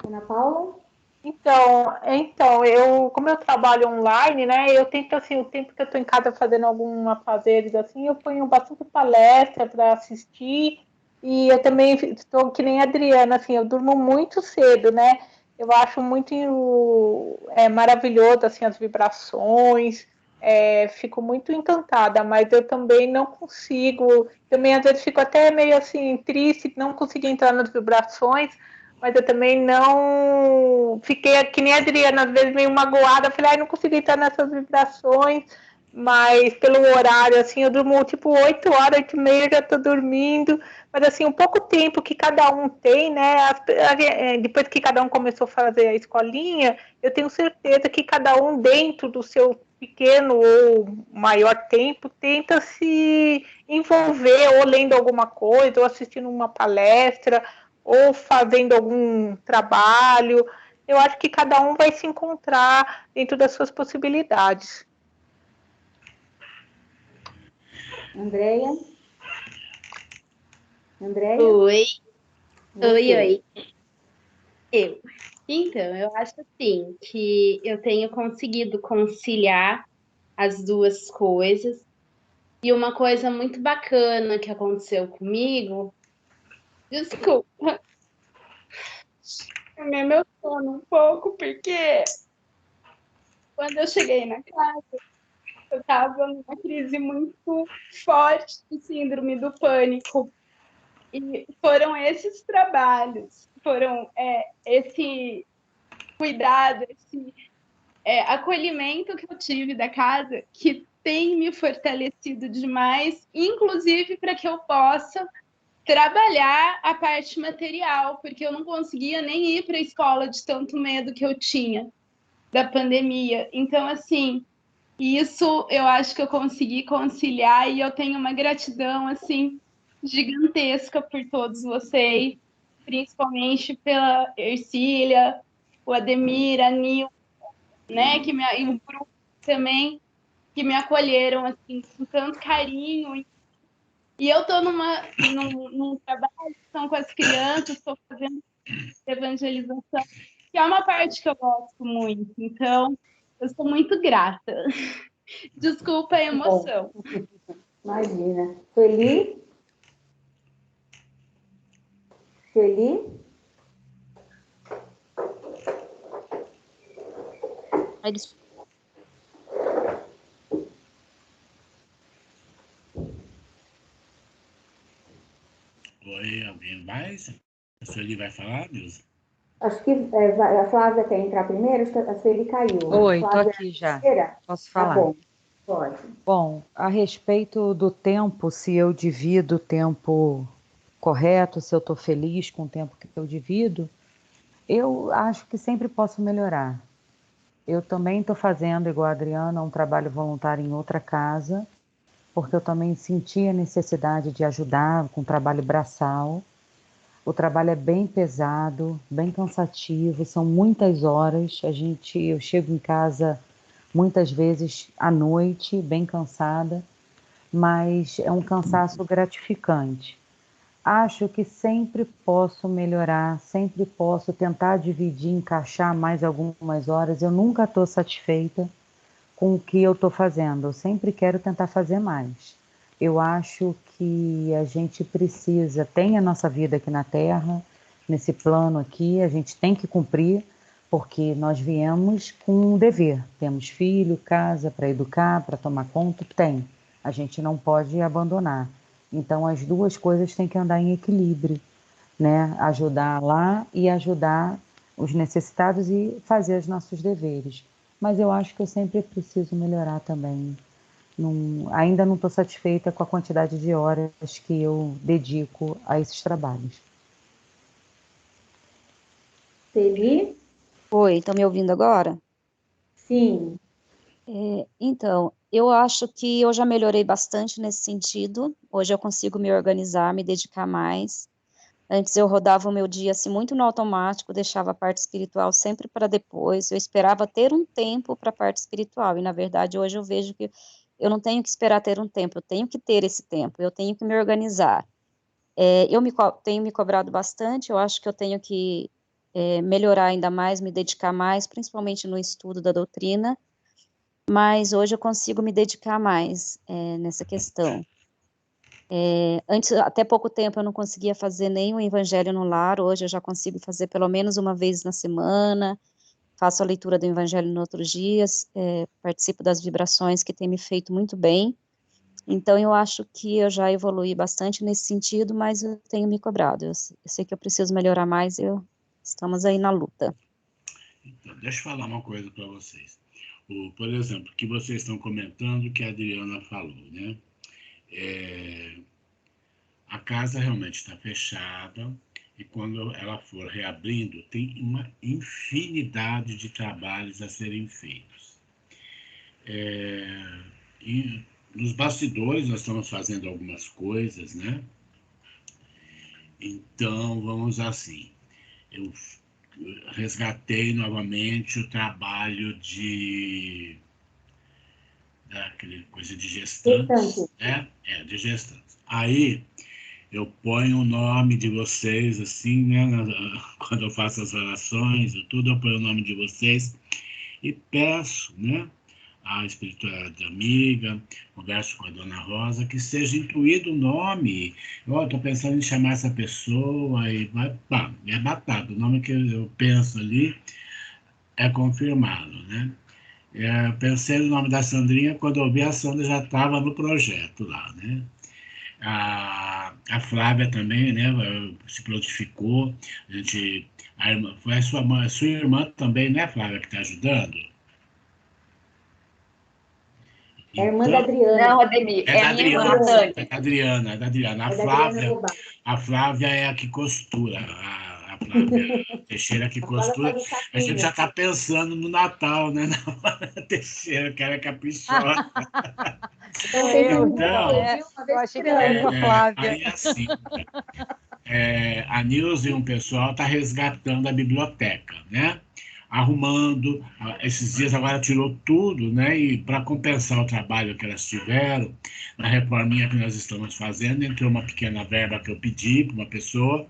Ana Paula?
Então, como eu trabalho online, né, eu tento, assim, o tempo que eu estou em casa fazendo algum afazeres, assim, eu ponho bastante palestra para assistir, e eu também estou que nem a Adriana, assim, eu durmo muito cedo, né, eu acho muito maravilhoso, assim, as vibrações, fico muito encantada, mas eu também não consigo, também às vezes fico até meio, assim, triste, não consegui entrar nas vibrações, mas eu também não fiquei que nem a Adriana, às vezes meio magoada, falei, não consegui estar nessas vibrações, mas pelo horário, assim, eu durmo tipo 8 horas, 8h30, já estou dormindo, mas assim, um pouco tempo que cada um tem, né, depois que cada um começou a fazer a escolinha, eu tenho certeza que cada um dentro do seu pequeno ou maior tempo tenta se envolver ou lendo alguma coisa, ou assistindo uma palestra, ou fazendo algum trabalho. Eu acho que cada um vai se encontrar dentro das suas possibilidades.
Andréia?
Oi.
Você.
Oi. Então, eu acho assim que eu tenho conseguido conciliar as duas coisas. E uma coisa muito bacana que aconteceu comigo, desculpa, eu me emociono um pouco, porque quando eu cheguei na casa, eu estava numa crise muito forte de síndrome do pânico. E foram esses trabalhos, foram esse cuidado, esse acolhimento que eu tive da casa, que tem me fortalecido demais, inclusive para que eu possa trabalhar a parte material, porque eu não conseguia nem ir para a escola de tanto medo que eu tinha da pandemia. Então, assim, isso eu acho que eu consegui conciliar e eu tenho uma gratidão, assim, gigantesca por todos vocês, principalmente pela Ercília, o Ademir, a Nil, né, e o grupo também, que me acolheram, assim, com tanto carinho. E eu estou num trabalho com as crianças, estou fazendo evangelização, que é uma parte que eu gosto muito. Então, eu sou muito grata. Desculpa a emoção.
Imagina. Sueli? Sueli?
Oi, alguém mais? A Sueli vai falar, Nilza?
Acho que a Flávia quer entrar primeiro, acho que a Sueli caiu.
Oi, estou
Flávia
aqui já.
terceira?
Posso
Tá
falar?
bom, pode.
Bom, a respeito do tempo, se eu divido o tempo correto, se eu estou feliz com o tempo que eu divido, eu acho que sempre posso melhorar. Eu também estou fazendo, igual a Adriana, um trabalho voluntário em outra casa, porque eu também senti a necessidade de ajudar com trabalho braçal. O trabalho é bem pesado, bem cansativo, são muitas horas. Eu chego em casa muitas vezes à noite, bem cansada, mas é um cansaço gratificante. Acho que sempre posso melhorar, sempre posso tentar dividir, encaixar mais algumas horas. Eu nunca estou satisfeita com o que eu estou fazendo, eu sempre quero tentar fazer mais. Eu acho que a gente precisa, tem a nossa vida aqui na Terra, nesse plano aqui, a gente tem que cumprir, porque nós viemos com um dever. Temos filho, casa para educar, para tomar conta, tem. A gente não pode abandonar. Então, as duas coisas têm que andar em equilíbrio, né? Ajudar lá e ajudar os necessitados e fazer os nossos deveres. Mas eu acho que eu sempre preciso melhorar também. Ainda não estou satisfeita com a quantidade de horas que eu dedico a esses trabalhos.
Sueli?
Oi, estão me ouvindo agora?
Sim.
Então, eu acho que eu já melhorei bastante nesse sentido. Hoje eu consigo me organizar, me dedicar mais. Antes eu rodava o meu dia assim muito no automático, deixava a parte espiritual sempre para depois. Eu esperava ter um tempo para a parte espiritual e na verdade hoje eu vejo que eu não tenho que esperar ter um tempo, eu tenho que ter esse tempo, eu tenho que me organizar. Tenho me cobrado bastante, eu acho que eu tenho que melhorar ainda mais, me dedicar mais, principalmente no estudo da doutrina, mas hoje eu consigo me dedicar mais nessa questão. Antes, até pouco tempo, eu não conseguia fazer nem o Evangelho no Lar, hoje eu já consigo fazer pelo menos uma vez na semana, faço a leitura do Evangelho nos outros dias, participo das vibrações que tem me feito muito bem, então eu acho que eu já evoluí bastante nesse sentido, mas eu tenho me cobrado, eu sei que eu preciso melhorar mais, estamos aí na luta.
Então, deixa eu falar uma coisa para vocês. Por exemplo, que vocês estão comentando que a Adriana falou, né? A casa realmente está fechada e quando ela for reabrindo, tem uma infinidade de trabalhos a serem feitos. E nos bastidores nós estamos fazendo algumas coisas, né? Então, vamos assim, eu resgatei novamente o trabalho daquele coisa de gestantes, né? De gestantes. Aí, eu ponho o nome de vocês, assim, né? Quando eu faço as orações e tudo, eu ponho o nome de vocês e peço, né? A espiritualidade amiga, converso com a Dona Rosa, que seja incluído o nome. Eu estou pensando em chamar essa pessoa e é batata. O nome que eu penso ali é confirmado, né? Eu pensei no nome da Sandrinha, quando eu vi a Sandra já estava no projeto lá, né? A Flávia também, né, se prontificou. Foi a sua irmã também, né, Flávia, que está ajudando?
É a irmã da Adriana.
Não, Ademir,
É da
a minha irmã,
Adriana.
Dani.
É da Adriana. A Flávia é a que costura. A Flávia Teixeira que costura. A gente já está pensando no Natal, né? Na Teixeira, que era caprichosa.
Eu achei que era com a Flávia.
Aí assim, a Nilza e um pessoal está resgatando a biblioteca, né? Arrumando, esses dias agora tirou tudo, né? E para compensar o trabalho que elas tiveram, na reforminha que nós estamos fazendo, entrou uma pequena verba que eu pedi para uma pessoa,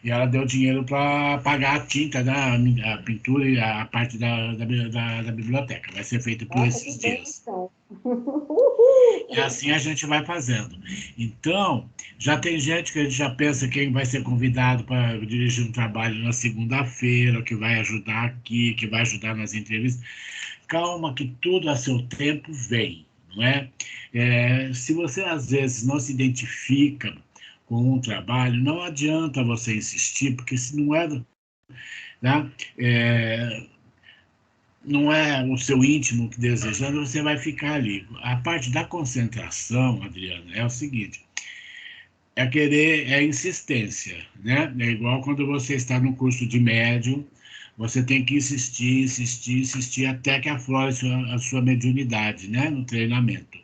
e ela deu dinheiro para pagar a tinta, a pintura e a parte da biblioteca. Vai ser feito por esses dias. E assim a gente vai fazendo. Então, já tem gente que a gente já pensa quem vai ser convidado para dirigir um trabalho na segunda-feira, que vai ajudar aqui, que vai ajudar nas entrevistas. Calma, que tudo a seu tempo vem, não é? Se você, às vezes, não se identifica com um trabalho, não adianta você insistir, porque se não é, né, não é o seu íntimo que desejando, você vai ficar ali. A parte da concentração, Adriana, é o seguinte, é insistência, né? É igual quando você está no curso de médium, você tem que insistir, insistir, insistir, até que aflore a sua mediunidade, né? No treinamento.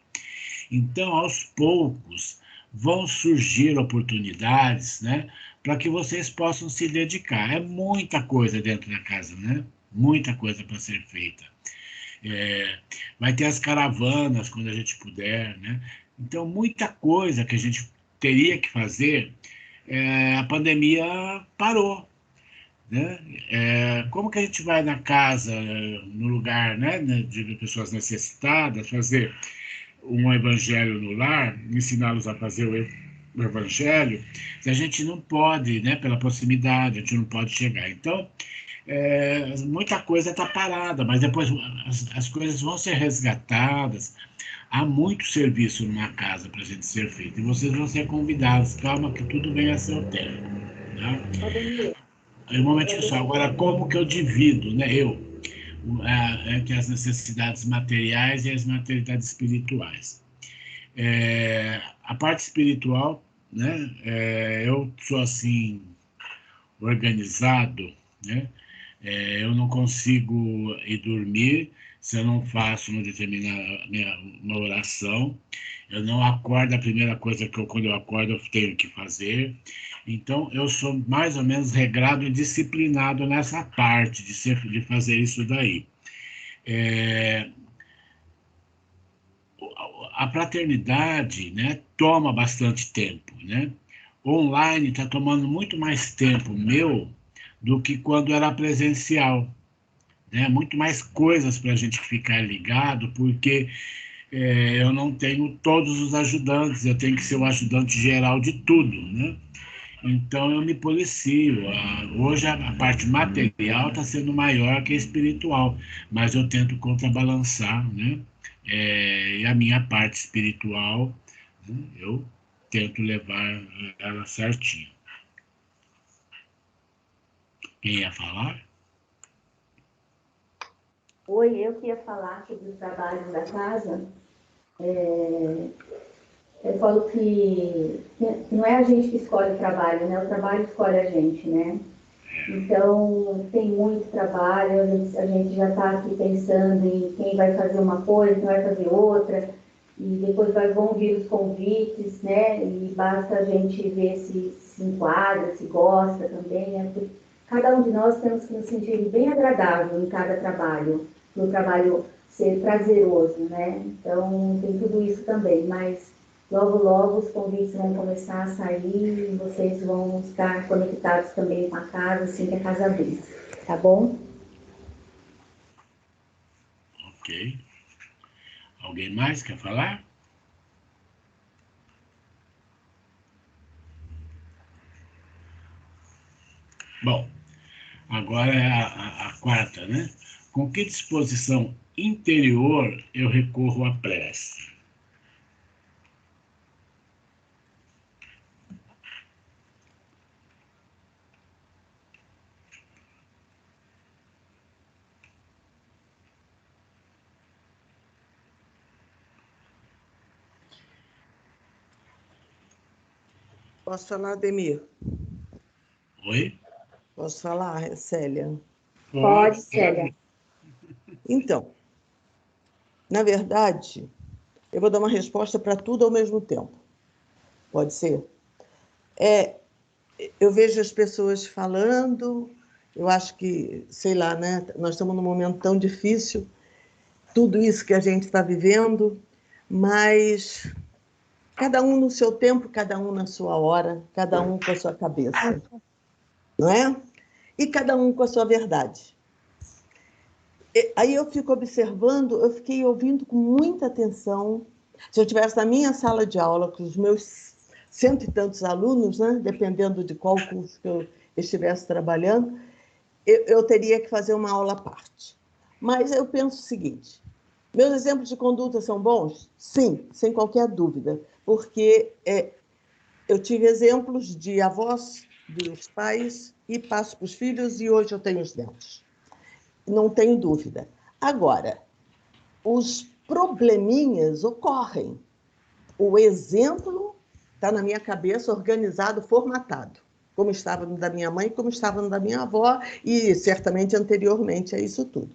Então, aos poucos, vão surgir oportunidades, né? Para que vocês possam se dedicar. É muita coisa dentro da casa, né? Muita coisa para ser feita. Vai ter as caravanas quando a gente puder, né? Então, muita coisa que a gente teria que fazer, a pandemia parou, né? Como que a gente vai na casa, no lugar, né, de pessoas necessitadas, fazer um evangelho no lar, ensiná-los a fazer o evangelho, se a gente não pode, né, pela proximidade, a gente não pode chegar. Então, muita coisa está parada, mas depois as coisas vão ser resgatadas. Há muito serviço numa casa para a gente ser feito, e vocês vão ser convidados. Calma que tudo vem a seu tempo. Né? Um momentinho só. Agora, como que eu divido, né, entre as necessidades materiais e as necessidades espirituais? A parte espiritual, né, eu sou assim, organizado, né? Eu não consigo ir dormir se eu não faço uma oração. Eu não acordo, a primeira coisa quando eu acordo, eu tenho que fazer. Então, eu sou mais ou menos regrado e disciplinado nessa parte de fazer isso daí. A fraternidade, né, toma bastante tempo, né? Online está tomando muito mais tempo meu do que quando era presencial, né? Muito mais coisas para a gente ficar ligado, porque eu não tenho todos os ajudantes, eu tenho que ser o ajudante geral de tudo, né? Então eu me policio. Hoje a parte material está sendo maior que a espiritual, mas eu tento contrabalançar, né? E a minha parte espiritual, né, eu tento levar ela certinho. Quem ia falar?
Oi, eu que ia falar sobre os trabalhos da casa. Eu falo que não é a gente que escolhe o trabalho, né? O trabalho escolhe a gente, né? Então, tem muito trabalho, a gente já está aqui pensando em quem vai fazer uma coisa, quem vai fazer outra, e depois vão vir os convites, né? E basta a gente ver se enquadra, se gosta também, né? Porque cada um de nós temos que nos sentir bem agradável em cada trabalho, no trabalho ser prazeroso, né? Então, tem tudo isso também, mas logo os convites vão começar a sair e vocês vão estar conectados também com a casa, assim que a casa abrir, tá bom?
Ok. Alguém mais quer falar? Bom, agora é a quarta, né? Com que disposição interior eu recorro à prece?
Posso falar, Ademir?
Oi?
Posso falar, Célia?
Pode, Célia.
Então, na verdade, eu vou dar uma resposta para tudo ao mesmo tempo. Pode ser? Eu vejo as pessoas falando, eu acho que, sei lá, né? Nós estamos num momento tão difícil, tudo isso que a gente está vivendo, mas cada um no seu tempo, cada um na sua hora, cada um com a sua cabeça. não é? E cada um com a sua verdade. Aí eu fico observando, eu fiquei ouvindo com muita atenção. Se eu estivesse na minha sala de aula com os meus 100 e tantos alunos, né, dependendo de qual curso que eu estivesse trabalhando, eu teria que fazer uma aula à parte. Mas eu penso o seguinte, meus exemplos de conduta são bons? Sim, sem qualquer dúvida, porque eu tive exemplos de avós, dos pais, e passo para os filhos, e hoje eu tenho os netos. Não tenho dúvida. Agora, os probleminhas ocorrem. O exemplo está na minha cabeça, organizado, formatado, como estava no da minha mãe, como estava no da minha avó, e certamente anteriormente a isso tudo.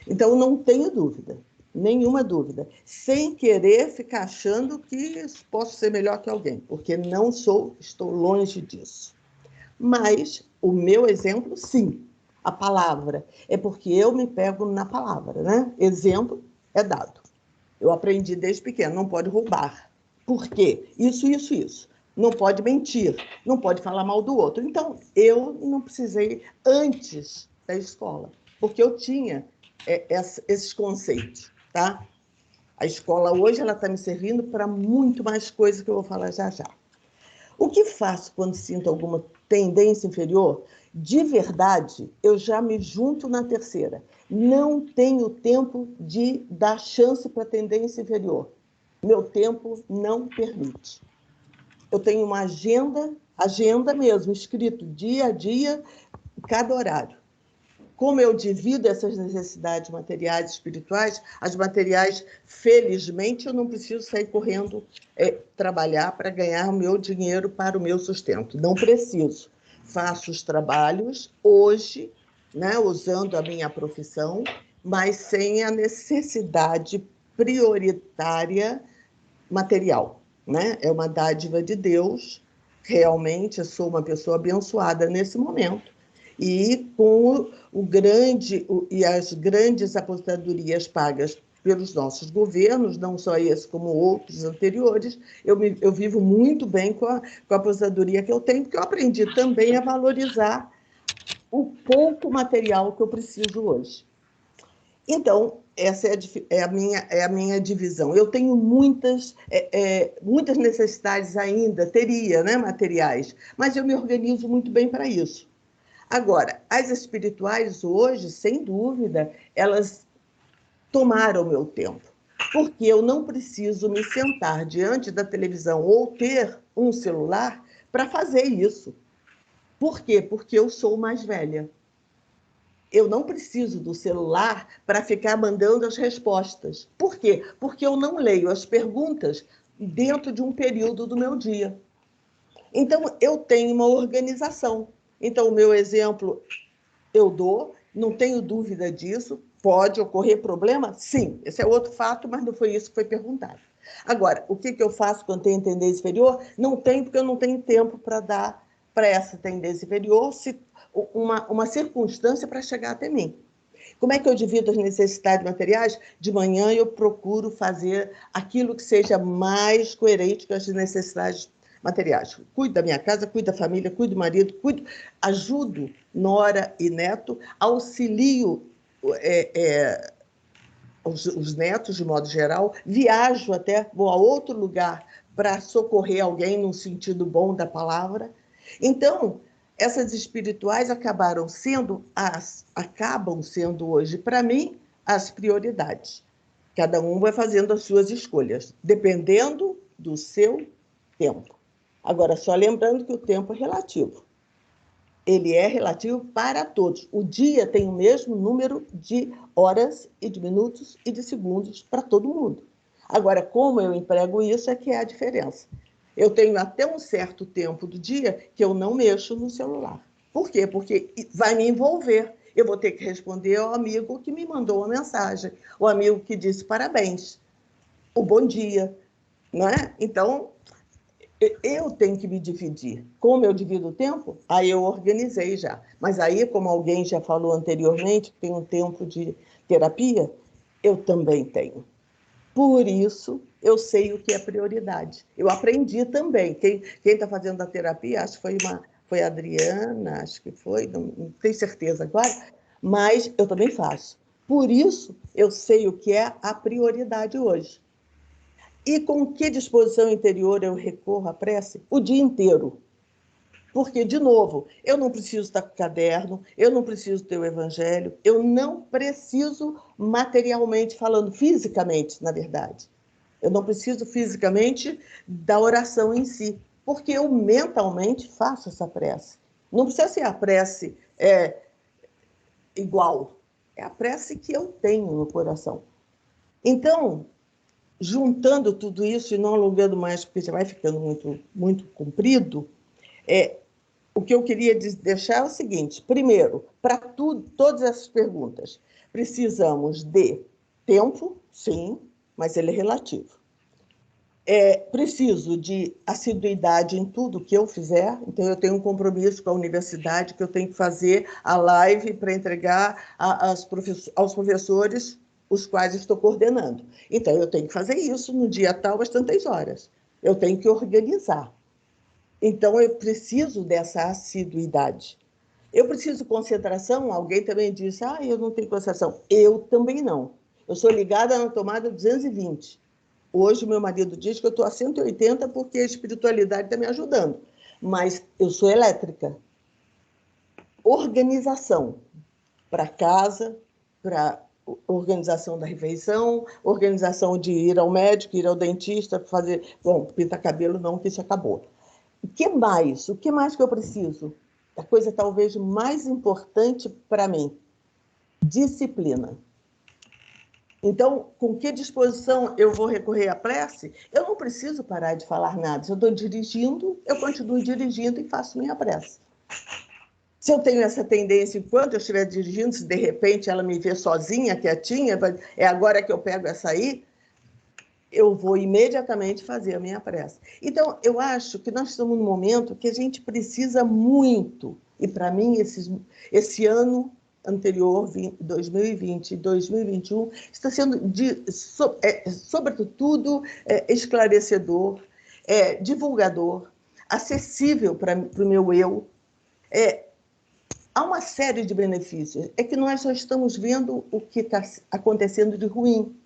Então, não tenho dúvida, nenhuma dúvida, sem querer ficar achando que posso ser melhor que alguém, porque não sou, estou longe disso. Mas o meu exemplo, sim, a palavra, é porque eu me pego na palavra, né? Exemplo é dado. Eu aprendi desde pequeno, não pode roubar. Por quê? Isso. Não pode mentir, não pode falar mal do outro. Então, eu não precisei antes da escola, porque eu tinha esses conceitos, tá? A escola hoje ela está me servindo para muito mais coisas que eu vou falar já já. O que faço quando sinto alguma tendência inferior? De verdade, eu já me junto na terceira. Não tenho tempo de dar chance para a tendência inferior. Meu tempo não permite. Eu tenho uma agenda mesmo, escrito dia a dia, cada horário. Como eu divido essas necessidades materiais e espirituais, as materiais, felizmente, eu não preciso sair correndo trabalhar para ganhar o meu dinheiro para o meu sustento. Não preciso. Faço os trabalhos hoje, né, usando a minha profissão, mas sem a necessidade prioritária material, né? É uma dádiva de Deus. Realmente, eu sou uma pessoa abençoada nesse momento. E com e as grandes aposentadorias pagas pelos nossos governos, não só esse como outros anteriores, eu vivo muito bem com a aposentadoria que eu tenho, porque eu aprendi também a valorizar o pouco material que eu preciso hoje. Então, essa é a minha divisão. Eu tenho muitas necessidades ainda, teria, né, materiais, mas eu me organizo muito bem para isso. Agora, as espirituais hoje, sem dúvida, elas tomaram o meu tempo, porque eu não preciso me sentar diante da televisão ou ter um celular para fazer isso. Por quê? Porque eu sou mais velha. Eu não preciso do celular para ficar mandando as respostas. Por quê? Porque eu não leio as perguntas dentro de um período do meu dia. Então, eu tenho uma organização. Então, o meu exemplo eu dou, não tenho dúvida disso. Pode ocorrer problema? Sim, esse é outro fato, mas não foi isso que foi perguntado. Agora, o que eu faço quando tenho tendência inferior? Não tenho, porque eu não tenho tempo para dar para essa tendência inferior uma circunstância para chegar até mim. Como é que eu divido as necessidades materiais? De manhã eu procuro fazer aquilo que seja mais coerente com as necessidades materiais. Cuido da minha casa, cuido da família, cuido do marido, ajudo nora e neto, auxilio os netos, de modo geral, viajo até, vou a outro lugar para socorrer alguém no sentido bom da palavra. Então, essas espirituais acabam sendo hoje, para mim, as prioridades. Cada um vai fazendo as suas escolhas, dependendo do seu tempo. Agora, só lembrando que o tempo é relativo. Ele é relativo para todos. O dia tem o mesmo número de horas e de minutos e de segundos para todo mundo. Agora, como eu emprego isso é que é a diferença. Eu tenho até um certo tempo do dia que eu não mexo no celular. Por quê? Porque vai me envolver. Eu vou ter que responder ao amigo que me mandou uma mensagem, o amigo que disse parabéns, o bom dia, não é? Então, eu tenho que me dividir. Como eu divido o tempo? Aí eu organizei já. Mas aí, como alguém já falou anteriormente, que tem um tempo de terapia, eu também tenho. Por isso, eu sei o que é prioridade. Eu aprendi também. Quem está fazendo a terapia, acho que foi foi a Adriana, acho que foi, não tenho certeza agora, mas eu também faço. Por isso, eu sei o que é a prioridade hoje. E com que disposição interior eu recorro à prece? O dia inteiro. Porque, de novo, eu não preciso estar com caderno, eu não preciso ter o evangelho, eu não preciso materialmente falando, fisicamente, na verdade. Eu não preciso fisicamente da oração em si, porque eu mentalmente faço essa prece. Não precisa ser a prece igual, é a prece que eu tenho no coração. Então, juntando tudo isso e não alongando mais, porque já vai ficando muito, muito comprido, o que eu queria deixar é o seguinte: primeiro, para todas essas perguntas, precisamos de tempo, sim, mas ele é relativo. Preciso de assiduidade em tudo que eu fizer, então eu tenho um compromisso com a universidade que eu tenho que fazer a live para entregar aos professores os quais estou coordenando. Então, eu tenho que fazer isso no dia tal, às tantas horas. Eu tenho que organizar. Então, eu preciso dessa assiduidade. Eu preciso de concentração. Alguém também disse, eu não tenho concentração. Eu também não. Eu sou ligada na tomada 220. Hoje, meu marido diz que eu estou a 180 porque a espiritualidade está me ajudando. Mas eu sou elétrica. Organização para casa, para organização da refeição, organização de ir ao médico, ir ao dentista, fazer... Bom, pintar cabelo não, que isso acabou. O que mais? O que mais que eu preciso? A coisa talvez mais importante para mim, disciplina. Então, com que disposição eu vou recorrer à prece? Eu não preciso parar de falar nada. Se eu estou dirigindo, eu continuo dirigindo e faço minha prece. Se eu tenho essa tendência, enquanto eu estiver dirigindo, se de repente ela me vê sozinha, quietinha, é agora que eu pego essa aí, eu vou imediatamente fazer a minha prece. Então, eu acho que nós estamos num momento que a gente precisa muito, e para mim, esse ano anterior, 2020 e 2021, está sendo, sobretudo, esclarecedor, divulgador, acessível para o meu eu. Há uma série de benefícios. É que nós só estamos vendo o que está acontecendo de ruim.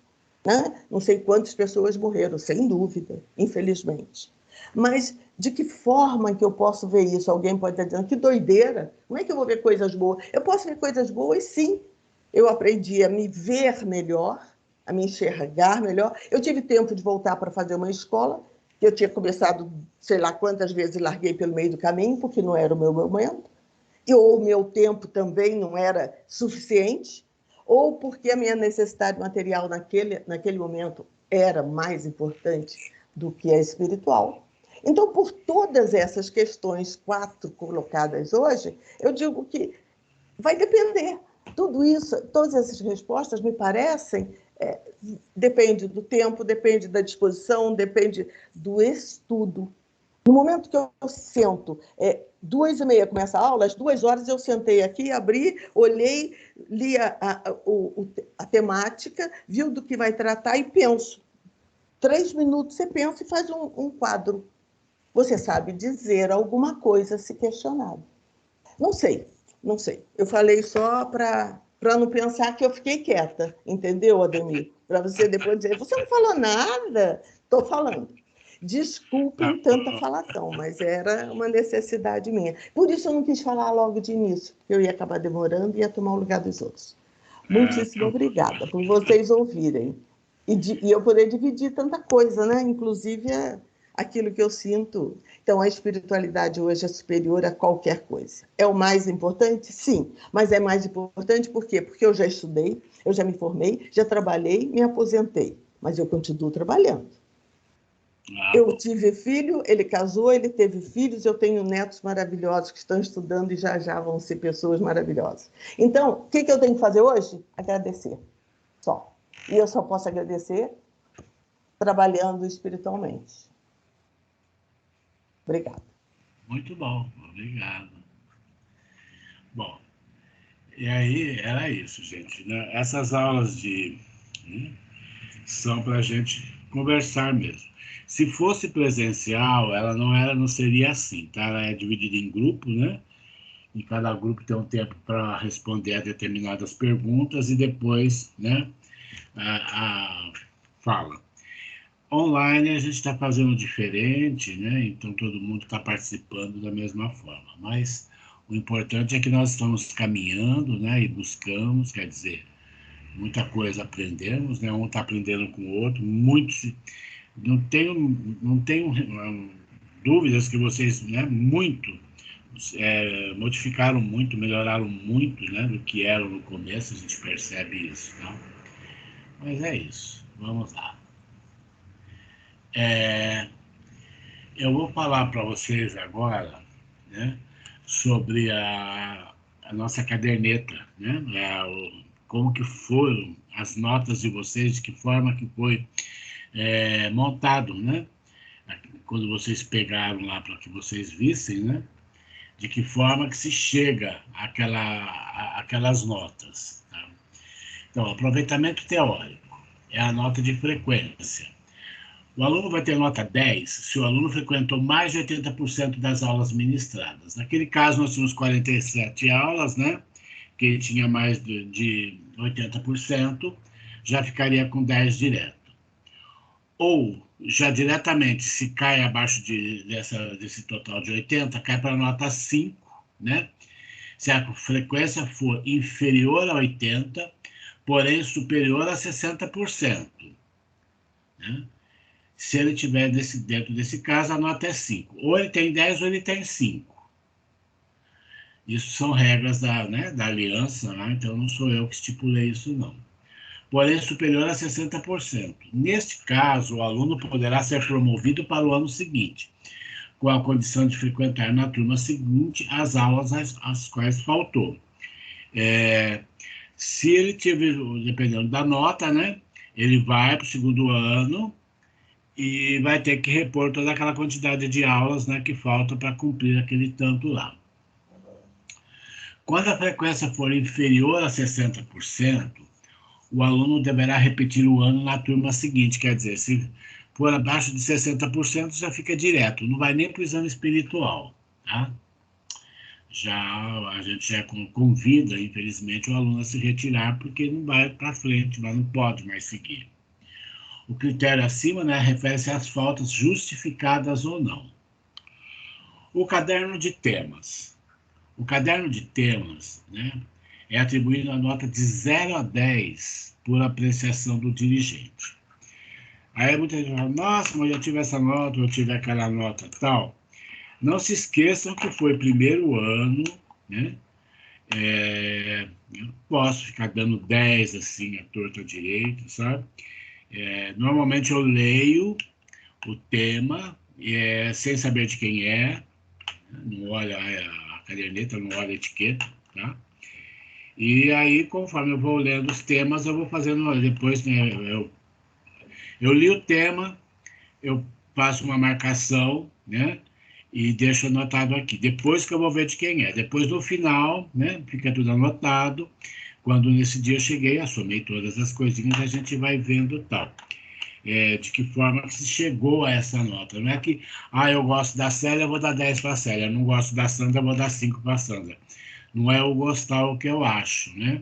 Né? Não sei quantas pessoas morreram, sem dúvida, infelizmente. Mas de que forma que eu posso ver isso? Alguém pode estar dizendo, que doideira, como é que eu vou ver coisas boas? Eu posso ver coisas boas, sim. Eu aprendi a me ver melhor, a me enxergar melhor. Eu tive tempo de voltar para fazer uma escola, que eu tinha começado, sei lá quantas vezes, larguei pelo meio do caminho, porque não era o meu momento. Ou o meu tempo também não era suficiente, ou porque a minha necessidade material naquele momento era mais importante do que a espiritual. Então, por todas essas questões 4 colocadas hoje, eu digo que vai depender. Tudo isso, todas essas respostas me parecem, depende do tempo, depende da disposição, depende do estudo. No momento que eu sento, 2h30 começa a aula, às 2 horas eu sentei aqui, abri, olhei, li a temática, vi do que vai tratar e penso. 3 minutos você pensa e faz um quadro. Você sabe dizer alguma coisa se questionado. Não sei. Eu falei só para não pensar que eu fiquei quieta, entendeu, Ademir? Para você depois dizer, você não falou nada? Estou falando. Desculpem tanta falação, mas era uma necessidade minha. Por isso eu não quis falar logo de início, porque eu ia acabar demorando e ia tomar o lugar dos outros. Muitíssimo obrigada por vocês ouvirem. E eu poder dividir tanta coisa, né? Inclusive aquilo que eu sinto. Então, a espiritualidade hoje é superior a qualquer coisa. É o mais importante? Sim. Mas é mais importante por quê? Porque eu já estudei, eu já me formei, já trabalhei, me aposentei. Mas eu continuo trabalhando. Eu tive filho, ele casou, ele teve filhos, eu tenho netos maravilhosos que estão estudando e já vão ser pessoas maravilhosas. Então, o que eu tenho que fazer hoje? Agradecer. Só. E eu só posso agradecer trabalhando espiritualmente. Obrigada.
Muito bom, obrigado. Bom, e aí era isso, gente. Né? Essas aulas são para a gente conversar mesmo. Se fosse presencial, ela não seria assim, tá? Ela é dividida em grupos, né? E cada grupo tem um tempo para responder a determinadas perguntas e depois, né, fala. Online a gente está fazendo diferente, né? Então todo mundo está participando da mesma forma. Mas o importante é que nós estamos caminhando, né? E buscamos, quer dizer, muita coisa aprendemos, né? Um está aprendendo com o outro, muitos. Não tenho dúvidas que vocês, né? Modificaram muito, melhoraram muito, né? Do que eram no começo, a gente percebe isso, tá? Mas é isso. Vamos lá. Eu vou falar para vocês agora, né, sobre a nossa caderneta, né, como que foram as notas de vocês, de que forma que foi montado, né, quando vocês pegaram lá para que vocês vissem, né, de que forma que se chega àquelas notas. Tá? Então, aproveitamento teórico é a nota de frequência. O aluno vai ter nota 10 se o aluno frequentou mais de 80% das aulas ministradas. Naquele caso, nós tínhamos 47 aulas, né? Quem tinha mais de 80% já ficaria com 10 direto. Ou, já diretamente, se cai abaixo desse total de 80, cai para a nota 5, né? Se a frequência for inferior a 80, porém superior a 60%. Né? Se ele estiver dentro desse caso, a nota é 5. Ou ele tem 10 ou ele tem 5. Isso são regras da aliança, né? Então não sou eu que estipulei isso, não. Porém, superior a 60%. Neste caso, o aluno poderá ser promovido para o ano seguinte, com a condição de frequentar na turma seguinte as aulas às quais faltou. Se ele tiver, dependendo da nota, né? Ele vai para o segundo ano e vai ter que repor toda aquela quantidade de aulas, né, que falta para cumprir aquele tanto lá. Quando a frequência for inferior a 60%, o aluno deverá repetir o ano na turma seguinte, quer dizer, se for abaixo de 60%, já fica direto, não vai nem para o exame espiritual, tá? A gente já convida, infelizmente, o aluno a se retirar, porque não vai para frente, mas não pode mais seguir. O critério acima, né, refere-se às faltas justificadas ou não. O caderno de temas. O caderno de temas, né, é atribuído a nota de 0 a 10 por apreciação do dirigente. Aí muita gente fala, nossa, mas eu tive essa nota, eu tive aquela nota tal. Não se esqueçam que foi primeiro ano, né? Eu posso ficar dando 10 assim, a torta à direita, sabe? Normalmente eu leio o tema sem saber de quem é, não olha a caderneta, não olha a etiqueta, tá? E aí, conforme eu vou lendo os temas, eu vou fazendo, depois, né, eu li o tema, eu faço uma marcação, né, e deixo anotado aqui, depois que eu vou ver de quem é. Depois, no final, né, fica tudo anotado. Quando nesse dia eu cheguei, assomei todas as coisinhas, a gente vai vendo tal. De que forma que se chegou a essa nota. Não é que, eu gosto da Célia, eu vou dar 10 para a Célia. Eu não gosto da Sandra, eu vou dar 5 para a Sandra. Não é o gostar o que eu acho, né?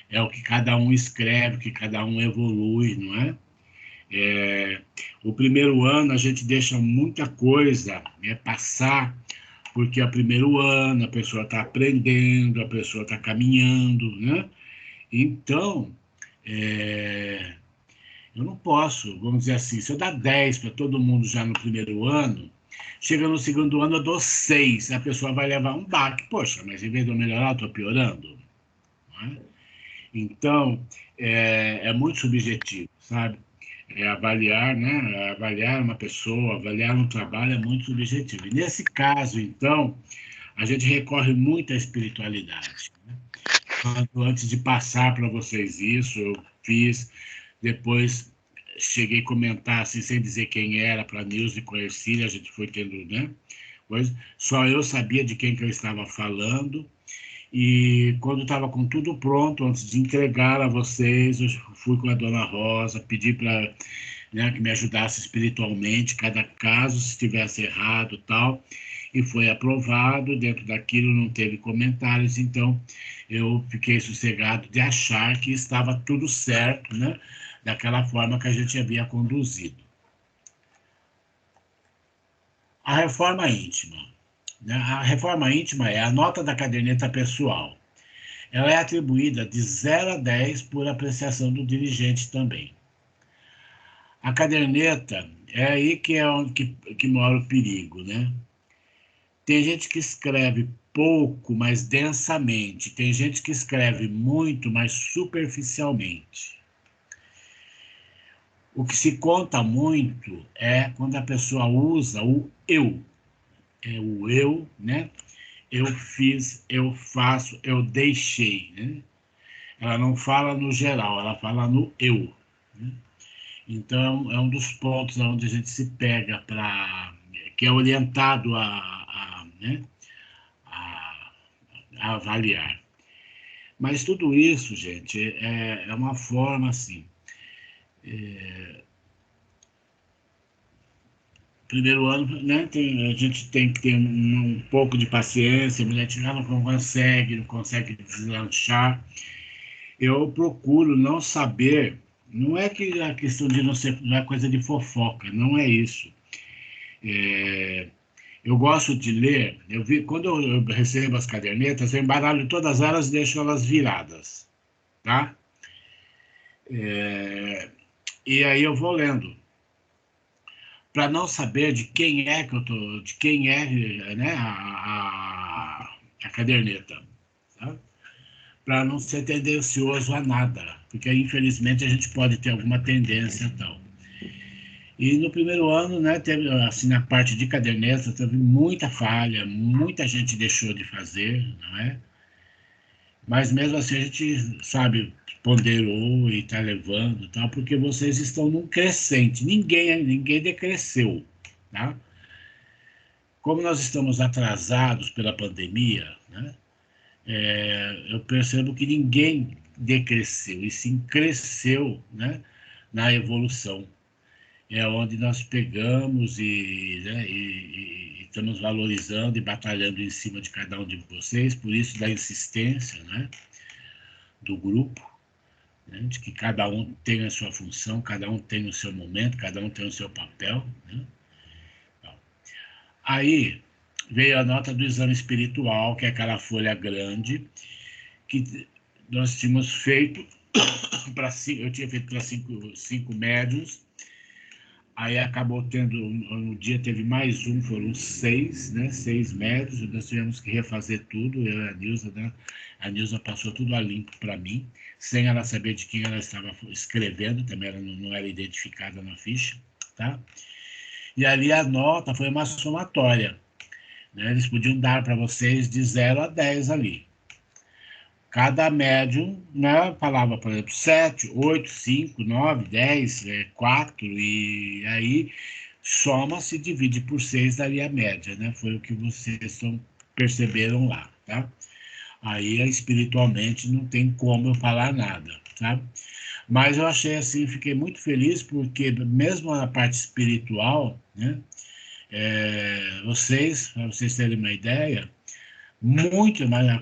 É o que cada um escreve, o que cada um evolui, não é? O primeiro ano a gente deixa muita coisa passar, porque é o primeiro ano, a pessoa está aprendendo, a pessoa está caminhando, né? Então, eu não posso, vamos dizer assim, se eu dar 10 para todo mundo já no primeiro ano, chega no segundo ano eu dou 6, a pessoa vai levar um baque. Poxa, mas em vez de eu melhorar, eu estou piorando. Não é? Então, é muito subjetivo, sabe? Avaliar, né? Avaliar uma pessoa, avaliar um trabalho é muito subjetivo. E nesse caso, então, a gente recorre muito à espiritualidade. Né? Antes de passar para vocês isso, eu fiz, depois cheguei a comentar, assim, sem dizer quem era, para a Nilce e com a Ercília, a gente foi tendo, né? Só eu sabia de quem que eu estava falando, e quando estava com tudo pronto, antes de entregar a vocês, eu fui com a Dona Rosa, pedi para né, que me ajudasse espiritualmente, cada caso, se estivesse errado e tal, e foi aprovado, dentro daquilo não teve comentários, então eu fiquei sossegado de achar que estava tudo certo, né, daquela forma que a gente havia conduzido. A reforma íntima. Né? A reforma íntima é a nota da caderneta pessoal. Ela é atribuída de 0 a 10 por apreciação do dirigente também. A caderneta é aí que é onde que mora o perigo, né? Tem gente que escreve pouco, mas densamente. Tem gente que escreve muito, mas superficialmente. O que se conta muito é quando a pessoa usa o eu. É o eu, né? Eu fiz, eu faço, eu deixei, né? Ela não fala no geral, ela fala no eu. Né? Então, é um dos pontos onde a gente se pega para... que é orientado né? a avaliar. Mas tudo isso, gente, é uma forma, assim... primeiro ano, né, a gente tem que ter um pouco de paciência, a mulher não consegue deslanchar. Eu procuro não saber, não é que a questão de não é coisa de fofoca, não é isso. Eu gosto de ler, quando eu recebo as cadernetas, eu embaralho todas elas e deixo elas viradas, tá? E aí eu vou lendo, para não saber de quem é que eu tô, de quem é, né, a caderneta, tá? Para não ser tendencioso a nada, porque infelizmente a gente pode ter alguma tendência e tal. E no primeiro ano, né, teve, assim, na parte de caderneta, teve muita falha, muita gente deixou de fazer, não é? Mas mesmo assim a gente, sabe, ponderou e está levando, tá? Porque vocês estão num crescente, ninguém decresceu, tá? Como nós estamos atrasados pela pandemia, né? Eu percebo que ninguém decresceu, e sim cresceu, né, na evolução. É onde nós pegamos né, e estamos valorizando e batalhando em cima de cada um de vocês, por isso da insistência, né, do grupo, né, de que cada um tem a sua função, cada um tem o seu momento, cada um tem o seu papel. Né? Aí veio a nota do exame espiritual, que é aquela folha grande, que nós tínhamos feito eu tinha feito para cinco médiuns, aí acabou tendo, no dia teve mais foram 6, né? 6 médiuns, nós tivemos que refazer tudo, eu e a Nilza, né? A Nilza passou tudo a limpo para mim, sem ela saber de quem ela estava escrevendo, também ela não era identificada na ficha, tá? E ali a nota foi uma somatória, né? Eles podiam dar para vocês de 0 a 10 ali. Cada médium, né, falava, por exemplo, 7, 8, 5, 9, 10, 4, e aí soma-se e divide por 6, daria a média, né? Foi o que vocês perceberam lá, tá? Aí, espiritualmente, não tem como eu falar nada, tá? Mas eu achei assim, fiquei muito feliz, porque mesmo na parte espiritual, né, vocês, para vocês terem uma ideia,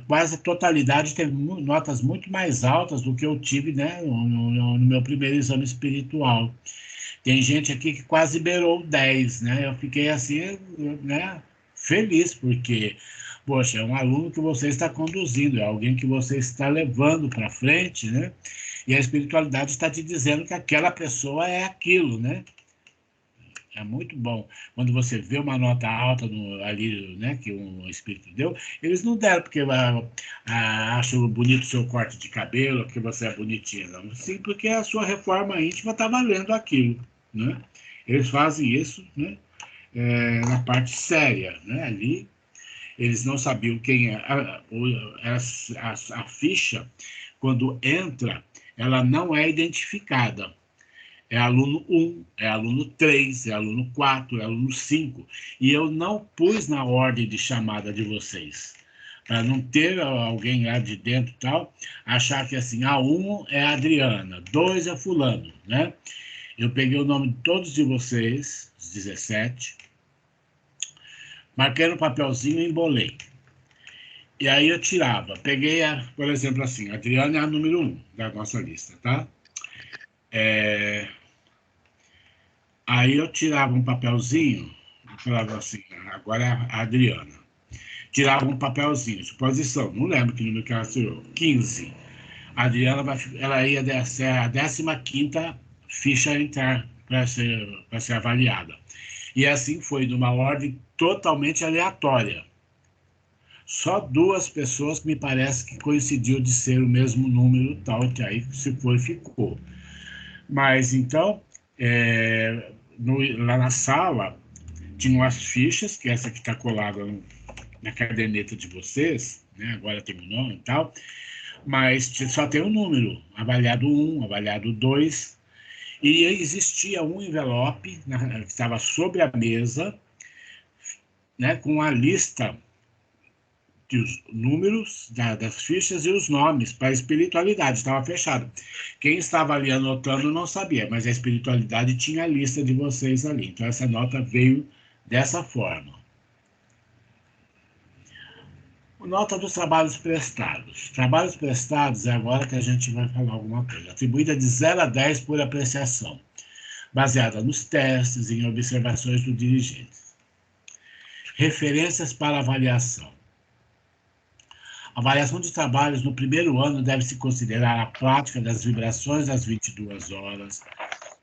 quase a totalidade teve notas muito mais altas do que eu tive, né, no meu primeiro exame espiritual. Tem gente aqui que quase beirou 10, né? Eu fiquei assim, né, feliz, porque, poxa, é um aluno que você está conduzindo, é alguém que você está levando para frente, né? E a espiritualidade está te dizendo que aquela pessoa é aquilo, né? É muito bom. Quando você vê uma nota alta ali, né, que um espírito deu, eles não deram porque acham bonito o seu corte de cabelo, porque você é bonitinha, não. Sim, porque a sua reforma íntima está valendo aquilo, né? Eles fazem isso, né, na parte séria, né? Ali, eles não sabiam quem é. A ficha, quando entra, ela não é identificada. É aluno 1, é aluno 3, é aluno 4, é aluno 5. E eu não pus na ordem de chamada de vocês, para não ter alguém lá de dentro e tal, achar que assim, 1 é a Adriana, 2 é fulano, né? Eu peguei o nome de todos de vocês, os 17, marquei no papelzinho e embolei. E aí eu tirava. Peguei, por exemplo, assim, a Adriana é a número 1 da nossa lista, tá? Aí eu tirava um papelzinho e falava assim, agora é a Adriana. Tirava um papelzinho, suposição, não lembro que número que ela tirou, 15. A Adriana ela ia ser a 15ª ficha a entrar para ser avaliada. E assim foi, numa ordem totalmente aleatória. Só 2 pessoas que me parece que coincidiu de ser o mesmo número tal, que aí se foi, ficou. Mas então, lá na sala, tinham as fichas, que essa que está colada na caderneta de vocês, né? Agora tem o nome e tal, mas só tem um número, avaliado 1, avaliado 2, e existia um envelope que estava sobre a mesa, né, com a lista dos números das fichas e os nomes para a espiritualidade, estava fechado. Quem estava ali anotando não sabia, mas a espiritualidade tinha a lista de vocês ali. Então, essa nota veio dessa forma. Nota dos trabalhos prestados. Trabalhos prestados é agora que a gente vai falar alguma coisa. Atribuída de 0 a 10 por apreciação, baseada nos testes e em observações do dirigente. Referências para avaliação. A avaliação de trabalhos no primeiro ano deve-se considerar a prática das vibrações às 22 horas,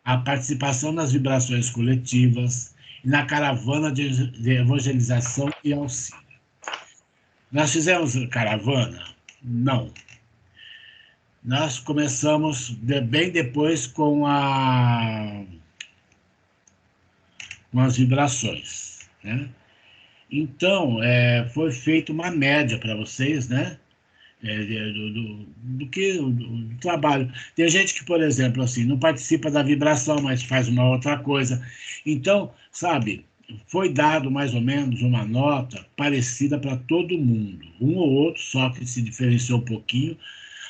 a participação nas vibrações coletivas e na caravana de evangelização e auxílio. Nós fizemos caravana? Não. Nós começamos bem depois com as vibrações, né? Então, foi feita uma média para vocês, né? Do trabalho. Tem gente que, por exemplo, assim, não participa da vibração, mas faz uma outra coisa. Então, sabe, foi dado mais ou menos uma nota parecida para todo mundo. Um ou outro só que se diferenciou um pouquinho,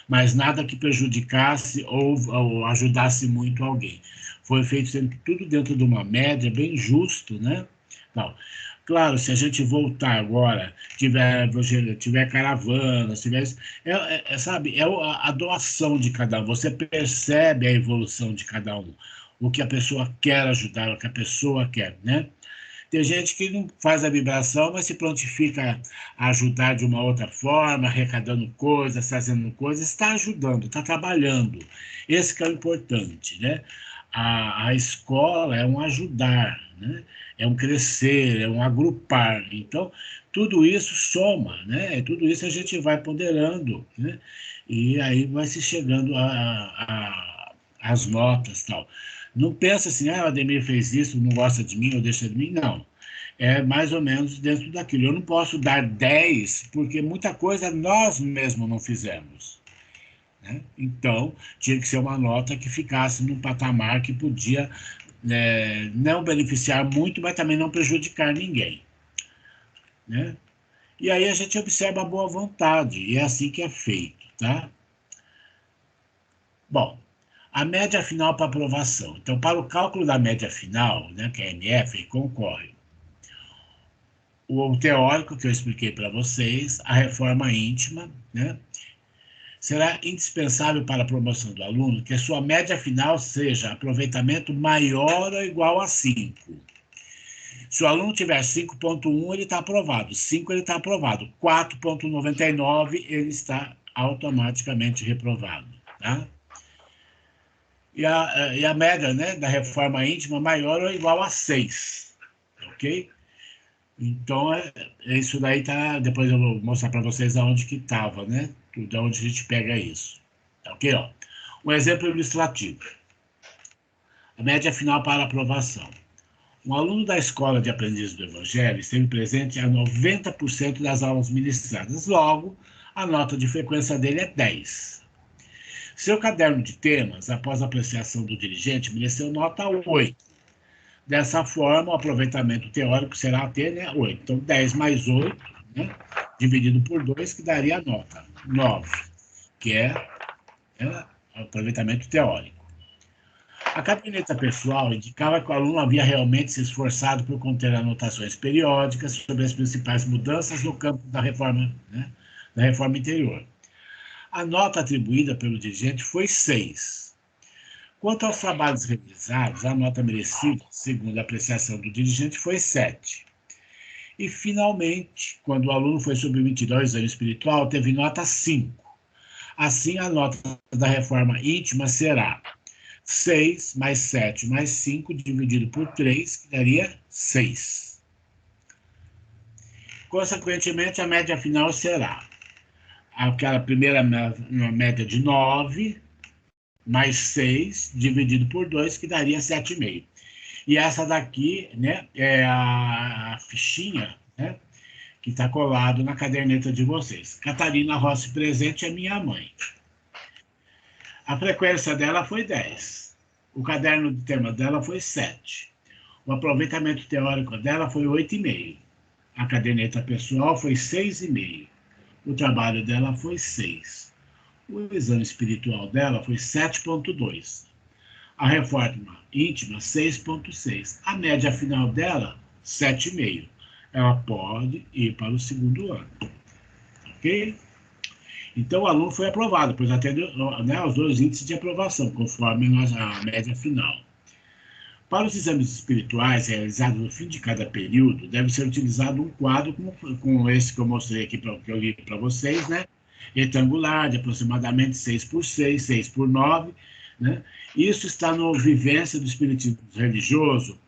mas nada que prejudicasse ou ajudasse muito alguém. Foi feito sempre tudo dentro de uma média, bem justo, né? Não. Claro, se a gente voltar agora, tiver caravana, sabe, a doação de cada um. Você percebe a evolução de cada um, o que a pessoa quer ajudar, o que a pessoa quer, né? Tem gente que não faz a vibração, mas se prontifica a ajudar de uma outra forma, arrecadando coisas, fazendo coisas, está ajudando, está trabalhando. Esse que é o importante, né? A escola é um ajudar, né? É um crescer, é um agrupar. Então, tudo isso soma, né? Tudo isso a gente vai ponderando, né? E aí vai se chegando às notas e tal. Não pensa assim, o Ademir fez isso, não gosta de mim, ou deixa de mim. Não. É mais ou menos dentro daquilo. Eu não posso dar 10, porque muita coisa nós mesmos não fizemos, né? Então, tinha que ser uma nota que ficasse num patamar que podia não beneficiar muito, mas também não prejudicar ninguém, né? E aí a gente observa a boa vontade, e é assim que é feito, tá? Bom, a média final para aprovação. Então, para o cálculo da média final, né, que é a MF, concorre o teórico, que eu expliquei para vocês, a reforma íntima, né? Será indispensável para a promoção do aluno que a sua média final seja aproveitamento maior ou igual a 5. Se o aluno tiver 5.1, ele está aprovado. 5, ele está aprovado. 4.99, ele está automaticamente reprovado, tá? E a média, né, da reforma íntima maior ou igual a 6, ok? Então, isso daí tá... Depois eu vou mostrar para vocês aonde que estava, né? De onde a gente pega isso. Ok? Ó. Um exemplo ilustrativo. A média final para aprovação. Um aluno da Escola de Aprendizes do Evangelho esteve presente a 90% das aulas ministradas. Logo, a nota de frequência dele é 10. Seu caderno de temas, após a apreciação do dirigente, mereceu nota 8. Dessa forma, o aproveitamento teórico será até, né, 8. Então, 10 mais 8, né, dividido por 2, que daria a nota 9, que é o aproveitamento teórico. A caderneta pessoal indicava que o aluno havia realmente se esforçado por conter anotações periódicas sobre as principais mudanças no campo da reforma, né, da reforma interior. A nota atribuída pelo dirigente foi 6. Quanto aos trabalhos realizados, a nota merecida, segundo a apreciação do dirigente, foi 7. E, finalmente, quando o aluno foi submetido ao exame espiritual, teve nota 5. Assim, a nota da reforma íntima será 6 mais 7 mais 5 dividido por 3, que daria 6. Consequentemente, a média final será aquela primeira média de 9 mais 6 dividido por 2, que daria 7,5. E essa daqui, né, é a fichinha, né, que está colado na caderneta de vocês. Catarina Rossi presente é minha mãe. A frequência dela foi 10. O caderno de tema dela foi 7. O aproveitamento teórico dela foi 8,5. A caderneta pessoal foi 6,5. O trabalho dela foi 6. O exame espiritual dela foi 7,2. A reforma íntima, 6,6. A média final dela, 7,5. Ela pode ir para o segundo ano. Ok? Então, o aluno foi aprovado, pois atendeu, né, os 2 índices de aprovação, conforme a média final. Para os exames espirituais realizados no fim de cada período, deve ser utilizado um quadro com esse que eu mostrei aqui, que eu li para vocês, né? Retangular, de aproximadamente 6 por 6, 6 por 9, né? Isso está no Vivência do Espiritismo Religioso,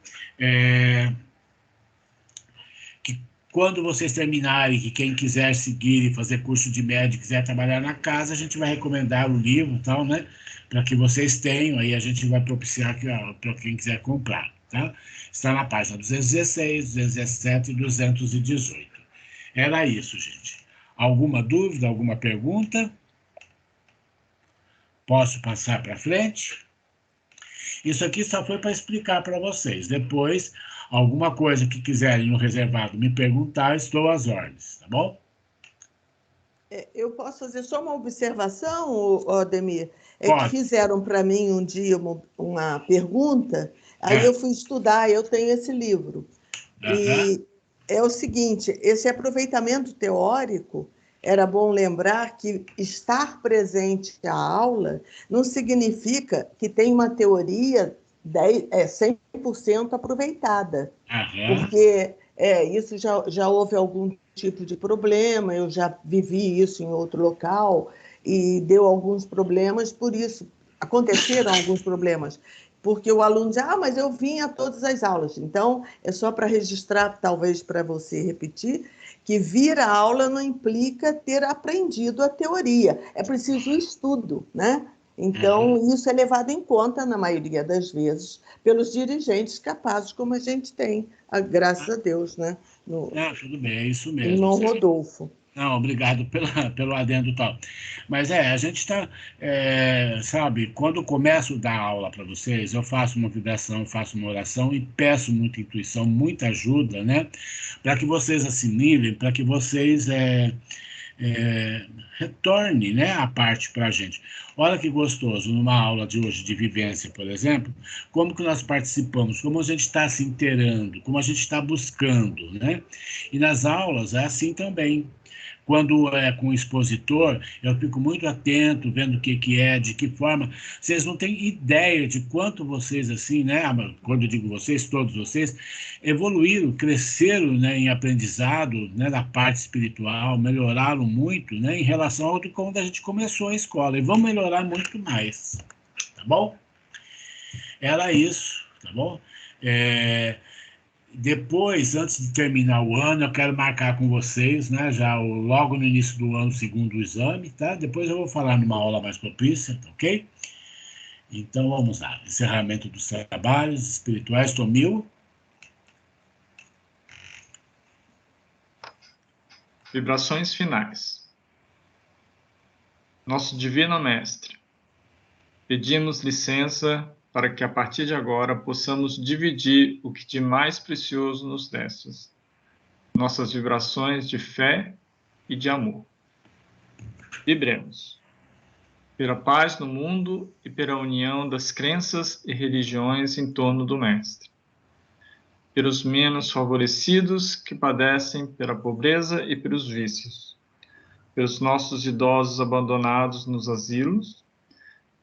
que quando vocês terminarem, que quem quiser seguir e fazer curso de médico, quiser trabalhar na casa, a gente vai recomendar o livro e tal, né? Para que vocês tenham, aí a gente vai propiciar para quem quiser comprar, tá? Está na página 216, 217 e 218. Era isso, gente. Alguma dúvida, alguma pergunta? Posso passar para frente? Isso aqui só foi para explicar para vocês. Depois, alguma coisa que quiserem no reservado me perguntar, estou às ordens, tá bom?
Eu posso fazer só uma observação, Ademir?
Pode.
Que fizeram para mim um dia uma pergunta, aí eu fui estudar, eu tenho esse livro. E é o seguinte, esse aproveitamento teórico, era bom lembrar que estar presente à aula não significa que tem uma teoria 100% aproveitada, porque isso já houve algum tipo de problema, eu já vivi isso em outro local e deu alguns problemas, por isso aconteceram alguns problemas, porque o aluno diz, mas eu vim a todas as aulas. Então, é só para registrar, talvez para você repetir, que vir à aula não implica ter aprendido a teoria, é preciso estudo, né? Então, isso é levado em conta, na maioria das vezes, pelos dirigentes capazes, como a gente tem, graças a Deus, né?
Tudo bem, é isso mesmo.
Irmão Rodolfo.
Não, obrigado pelo adendo e tal. Mas a gente está, sabe, quando começo a dar aula para vocês, eu faço uma vibração, faço uma oração e peço muita intuição, muita ajuda, né? Para que vocês assimilem, para que vocês retorne, né, a parte para a gente. Olha que gostoso, numa aula de hoje de vivência, por exemplo, como que nós participamos, como a gente está se inteirando, como a gente está buscando, né? E nas aulas é assim também. Quando é com o expositor, eu fico muito atento, vendo o que é, de que forma. Vocês não têm ideia de quanto vocês, assim, né? Quando eu digo vocês, todos vocês, evoluíram, cresceram, né, em aprendizado, né, na parte espiritual, melhoraram muito, né, em relação ao quando a gente começou a escola. E vão melhorar muito mais, tá bom? Era isso, tá bom? Depois, antes de terminar o ano, eu quero marcar com vocês, né, já logo no início do ano, segundo o exame, tá? Depois eu vou falar numa aula mais propícia, ok? Então, vamos lá. Encerramento dos trabalhos espirituais, Tomil.
Vibrações finais. Nosso Divino Mestre, pedimos licença para que, a partir de agora, possamos dividir o que de mais precioso nos destes, nossas vibrações de fé e de amor. Vibremos. pela paz no mundo e pela união das crenças e religiões em torno do Mestre, pelos menos favorecidos que padecem pela pobreza e pelos vícios, pelos nossos idosos abandonados nos asilos,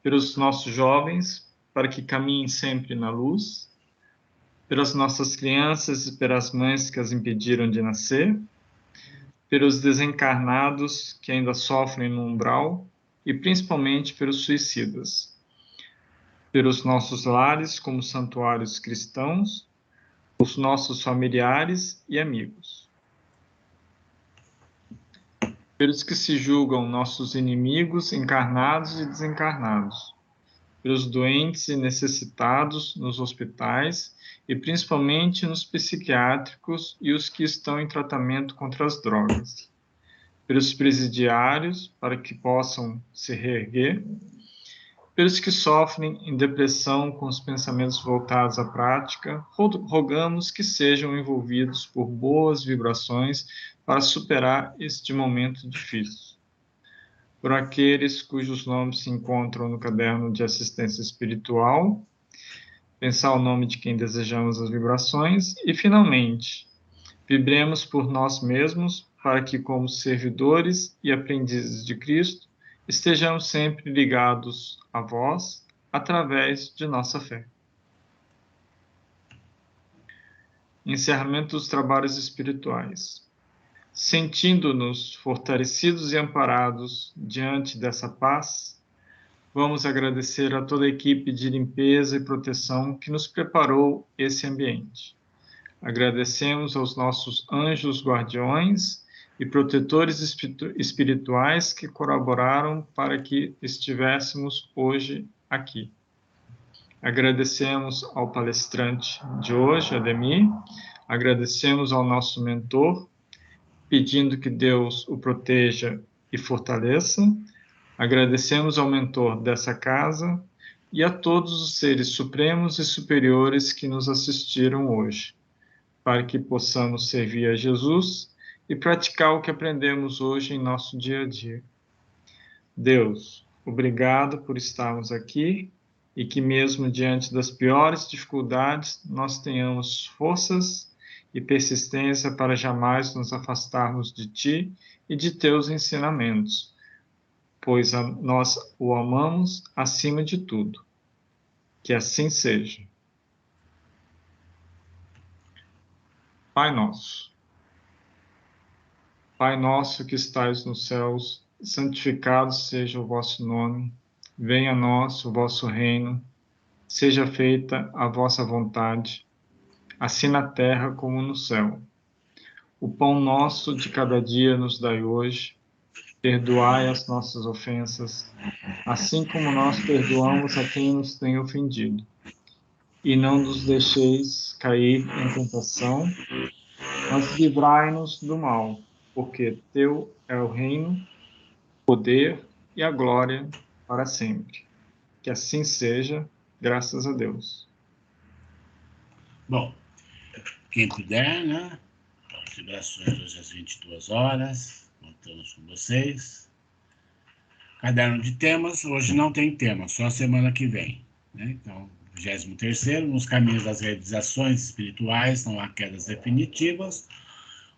pelos nossos jovens, para que caminhem sempre na luz, pelas nossas crianças e pelas mães que as impediram de nascer, pelos desencarnados que ainda sofrem no umbral e principalmente pelos suicidas, pelos nossos lares como santuários cristãos, os nossos familiares e amigos, pelos que se julgam nossos inimigos encarnados e desencarnados, pelos doentes e necessitados nos hospitais e principalmente nos psiquiátricos e os que estão em tratamento contra as drogas, pelos presidiários para que possam se reerguer, pelos que sofrem em depressão com os pensamentos voltados à prática, rogamos que sejam envolvidos por boas vibrações para superar este momento difícil. Por aqueles cujos nomes se encontram no caderno de assistência espiritual, pensar o nome de quem desejamos as vibrações e, finalmente, vibremos por nós mesmos para que, como servidores e aprendizes de Cristo, estejamos sempre ligados a vós através de nossa fé. Encerramento dos trabalhos espirituais. Sentindo-nos fortalecidos e amparados diante dessa paz, vamos agradecer a toda a equipe de limpeza e proteção que nos preparou esse ambiente. Agradecemos aos nossos anjos guardiões e protetores espirituais que colaboraram para que estivéssemos hoje aqui. Agradecemos ao palestrante de hoje, Ademir, agradecemos ao nosso mentor, pedindo que Deus o proteja e fortaleça. Agradecemos ao mentor dessa casa e a todos os seres supremos e superiores que nos assistiram hoje, para que possamos servir a Jesus e praticar o que aprendemos hoje em nosso dia a dia. Deus, obrigado por estarmos aqui e que mesmo diante das piores dificuldades nós tenhamos forças e persistência para jamais nos afastarmos de Ti e de Teus ensinamentos, pois nós o amamos acima de tudo. Que assim seja. Pai nosso. Pai nosso que estais nos céus, santificado seja o vosso nome, venha a nós o vosso reino, seja feita a vossa vontade, assim na terra como no céu. O pão nosso de cada dia nos dai hoje, perdoai as nossas ofensas, assim como nós perdoamos a quem nos tem ofendido. E não nos deixeis cair em tentação, mas livrai-nos do mal, porque teu é o reino, o poder e a glória para sempre. Que assim seja, graças a Deus.
Bom, quem puder, né? As vibrações hoje às 22 horas, contamos com vocês. Caderno de temas, hoje não tem tema, só semana que vem, né? Então, 23º, nos caminhos das realizações espirituais, não há quedas definitivas,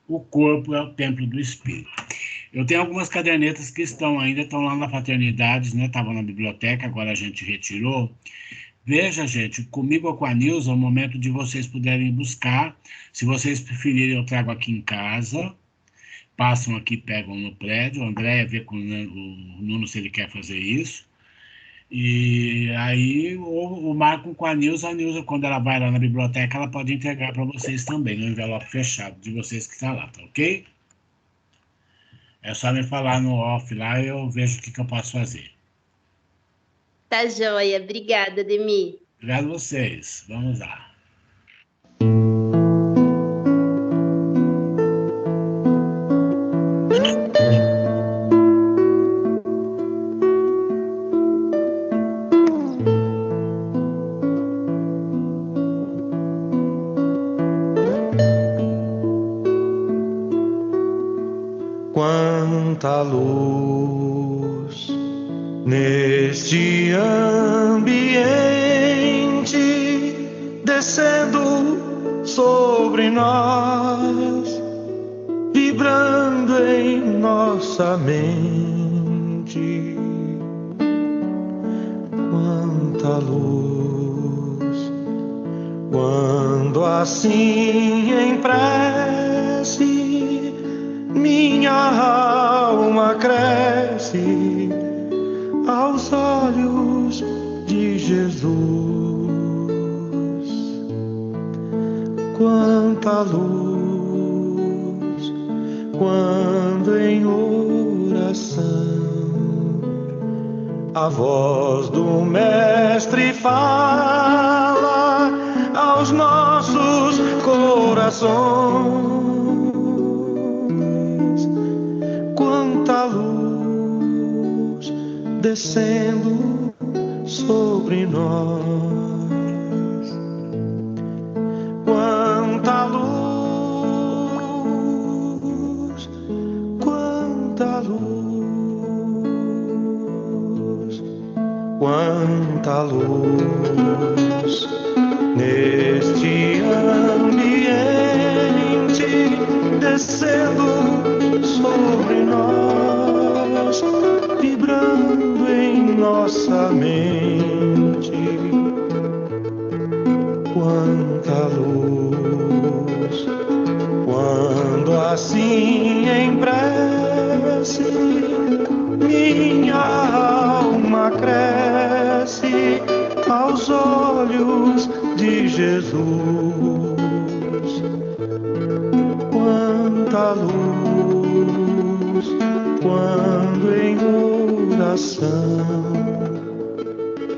o corpo é o templo do espírito. Eu tenho algumas cadernetas que estão lá na fraternidade, né? Estavam na biblioteca, agora a gente retirou. Veja, gente, comigo ou com a Nilza, é o momento de vocês puderem buscar. Se vocês preferirem, eu trago aqui em casa. Passam aqui, pegam no prédio. O André vê com o Nuno se ele quer fazer isso. E aí, ou marcam com a Nilza, quando ela vai lá na biblioteca, ela pode entregar para vocês também, no envelope fechado de vocês que está lá, tá ok? É só me falar no off lá e eu vejo o que eu posso fazer.
Tá joia. Obrigada, Ademir.
Obrigado a vocês. Vamos lá.
Quanta luz neste ambiente, descendo sobre nós, vibrando em nossa mente. Quanta luz, quando assim em prece minha alma cresce aos olhos de Jesus. Quanta luz, quando em oração a voz do Mestre fala aos nossos corações. Quanta luz descendo sobre nós. Quanta luz, quanta luz, quanta luz neste ambiente, descendo sobre nós, vibrando em nossa mente. Quanta luz, quando assim em prece minha alma cresce aos olhos de Jesus. Quanta luz, quando em oração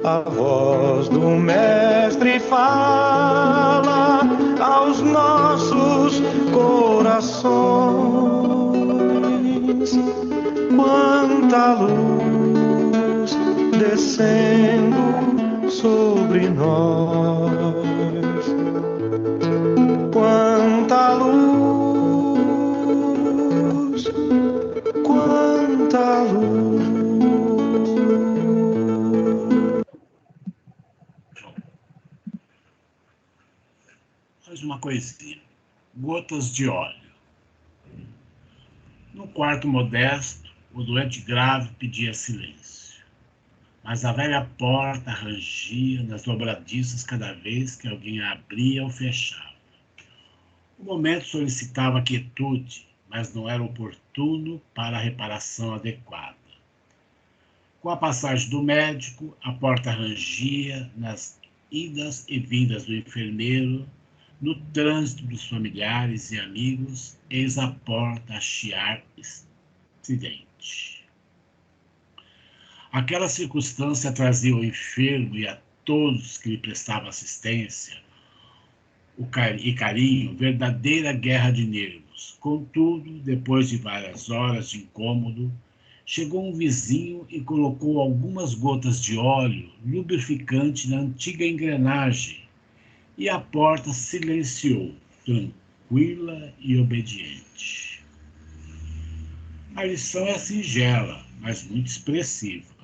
a voz do Mestre fala aos nossos corações. Quanta luz descendo sobre nós. Quanta luz, quanta luz.
Mais uma coisinha. Gotas de óleo. No quarto modesto, o doente grave pedia silêncio. Mas a velha porta rangia nas dobradiças cada vez que alguém a abria ou fechava. O momento solicitava quietude, mas não era oportuno para a reparação adequada. Com a passagem do médico, a porta rangia nas idas e vindas do enfermeiro, no trânsito dos familiares e amigos, eis a porta a chiar estridente. Aquela circunstância trazia ao enfermo e a todos que lhe prestavam assistência e carinho, verdadeira guerra de nervos. Contudo, depois de várias horas de incômodo, chegou um vizinho e colocou algumas gotas de óleo lubrificante na antiga engrenagem, e a porta silenciou, tranquila e obediente. A lição é singela, mas muito expressiva.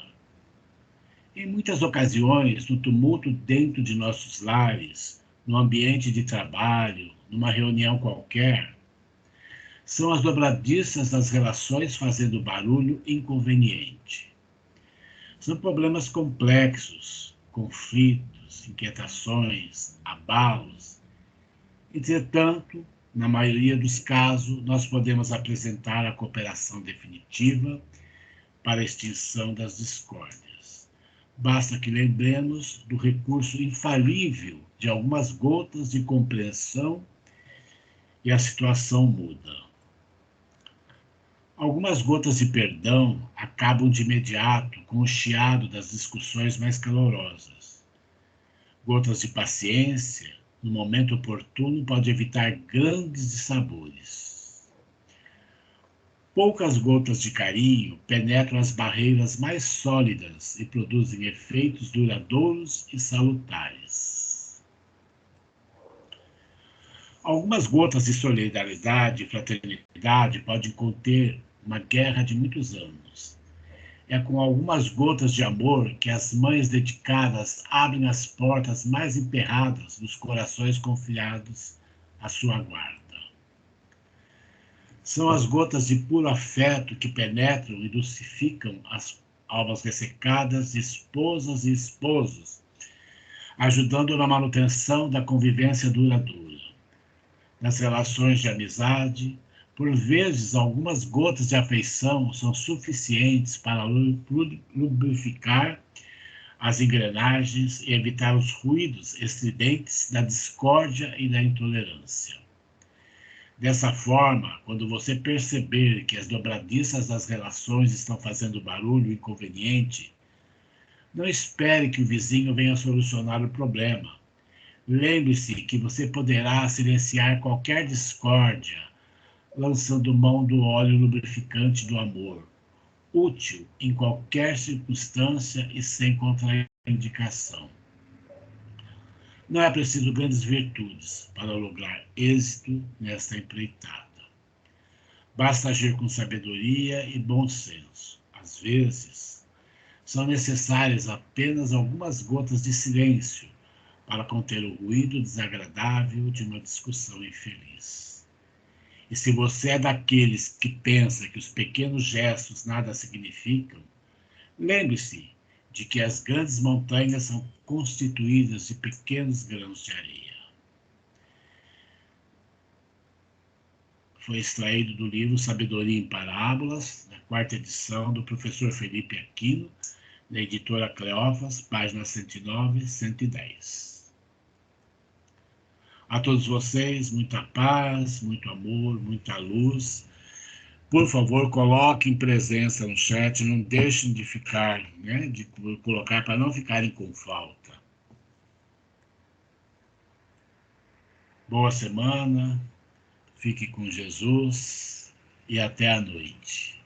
Em muitas ocasiões, no tumulto dentro de nossos lares, no ambiente de trabalho, numa reunião qualquer, são as dobradiças das relações fazendo barulho inconveniente. São problemas complexos, conflitos, inquietações, abalos. Entretanto, na maioria dos casos, nós podemos apresentar a cooperação definitiva para a extinção das discórdias. Basta que lembremos do recurso infalível de algumas gotas de compreensão e a situação muda. Algumas gotas de perdão acabam de imediato com o chiado das discussões mais calorosas. Gotas de paciência, no momento oportuno, pode evitar grandes dissabores. Poucas gotas de carinho penetram as barreiras mais sólidas e produzem efeitos duradouros e salutares. Algumas gotas de solidariedade e fraternidade podem conter uma guerra de muitos anos. é com algumas gotas de amor que as mães dedicadas abrem as portas mais emperradas dos corações confiados à sua guarda. São as gotas de puro afeto que penetram e dulcificam as almas ressecadas de esposas e esposos, ajudando na manutenção da convivência duradoura. Nas relações de amizade, por vezes, algumas gotas de afeição são suficientes para lubrificar as engrenagens e evitar os ruídos estridentes da discórdia e da intolerância. Dessa forma, quando você perceber que as dobradiças das relações estão fazendo barulho inconveniente, não espere que o vizinho venha solucionar o problema. Lembre-se que você poderá silenciar qualquer discórdia, lançando mão do óleo lubrificante do amor, útil em qualquer circunstância e sem contraindicação. Não é preciso grandes virtudes para lograr êxito nesta empreitada. Basta agir com sabedoria e bom senso. Às vezes, são necessárias apenas algumas gotas de silêncio para conter o ruído desagradável de uma discussão infeliz. E se você é daqueles que pensa que os pequenos gestos nada significam, lembre-se de que as grandes montanhas são constituídas de pequenos grãos de areia. Foi extraído do livro Sabedoria em Parábolas, da 4ª edição do professor Felipe Aquino, da editora Cleófas, páginas 109 e 110. A todos vocês, muita paz, muito amor, muita luz. Por favor, coloquem presença no chat, não deixem de ficar, de colocar para não ficarem com falta. Boa semana, fique com Jesus e até a noite.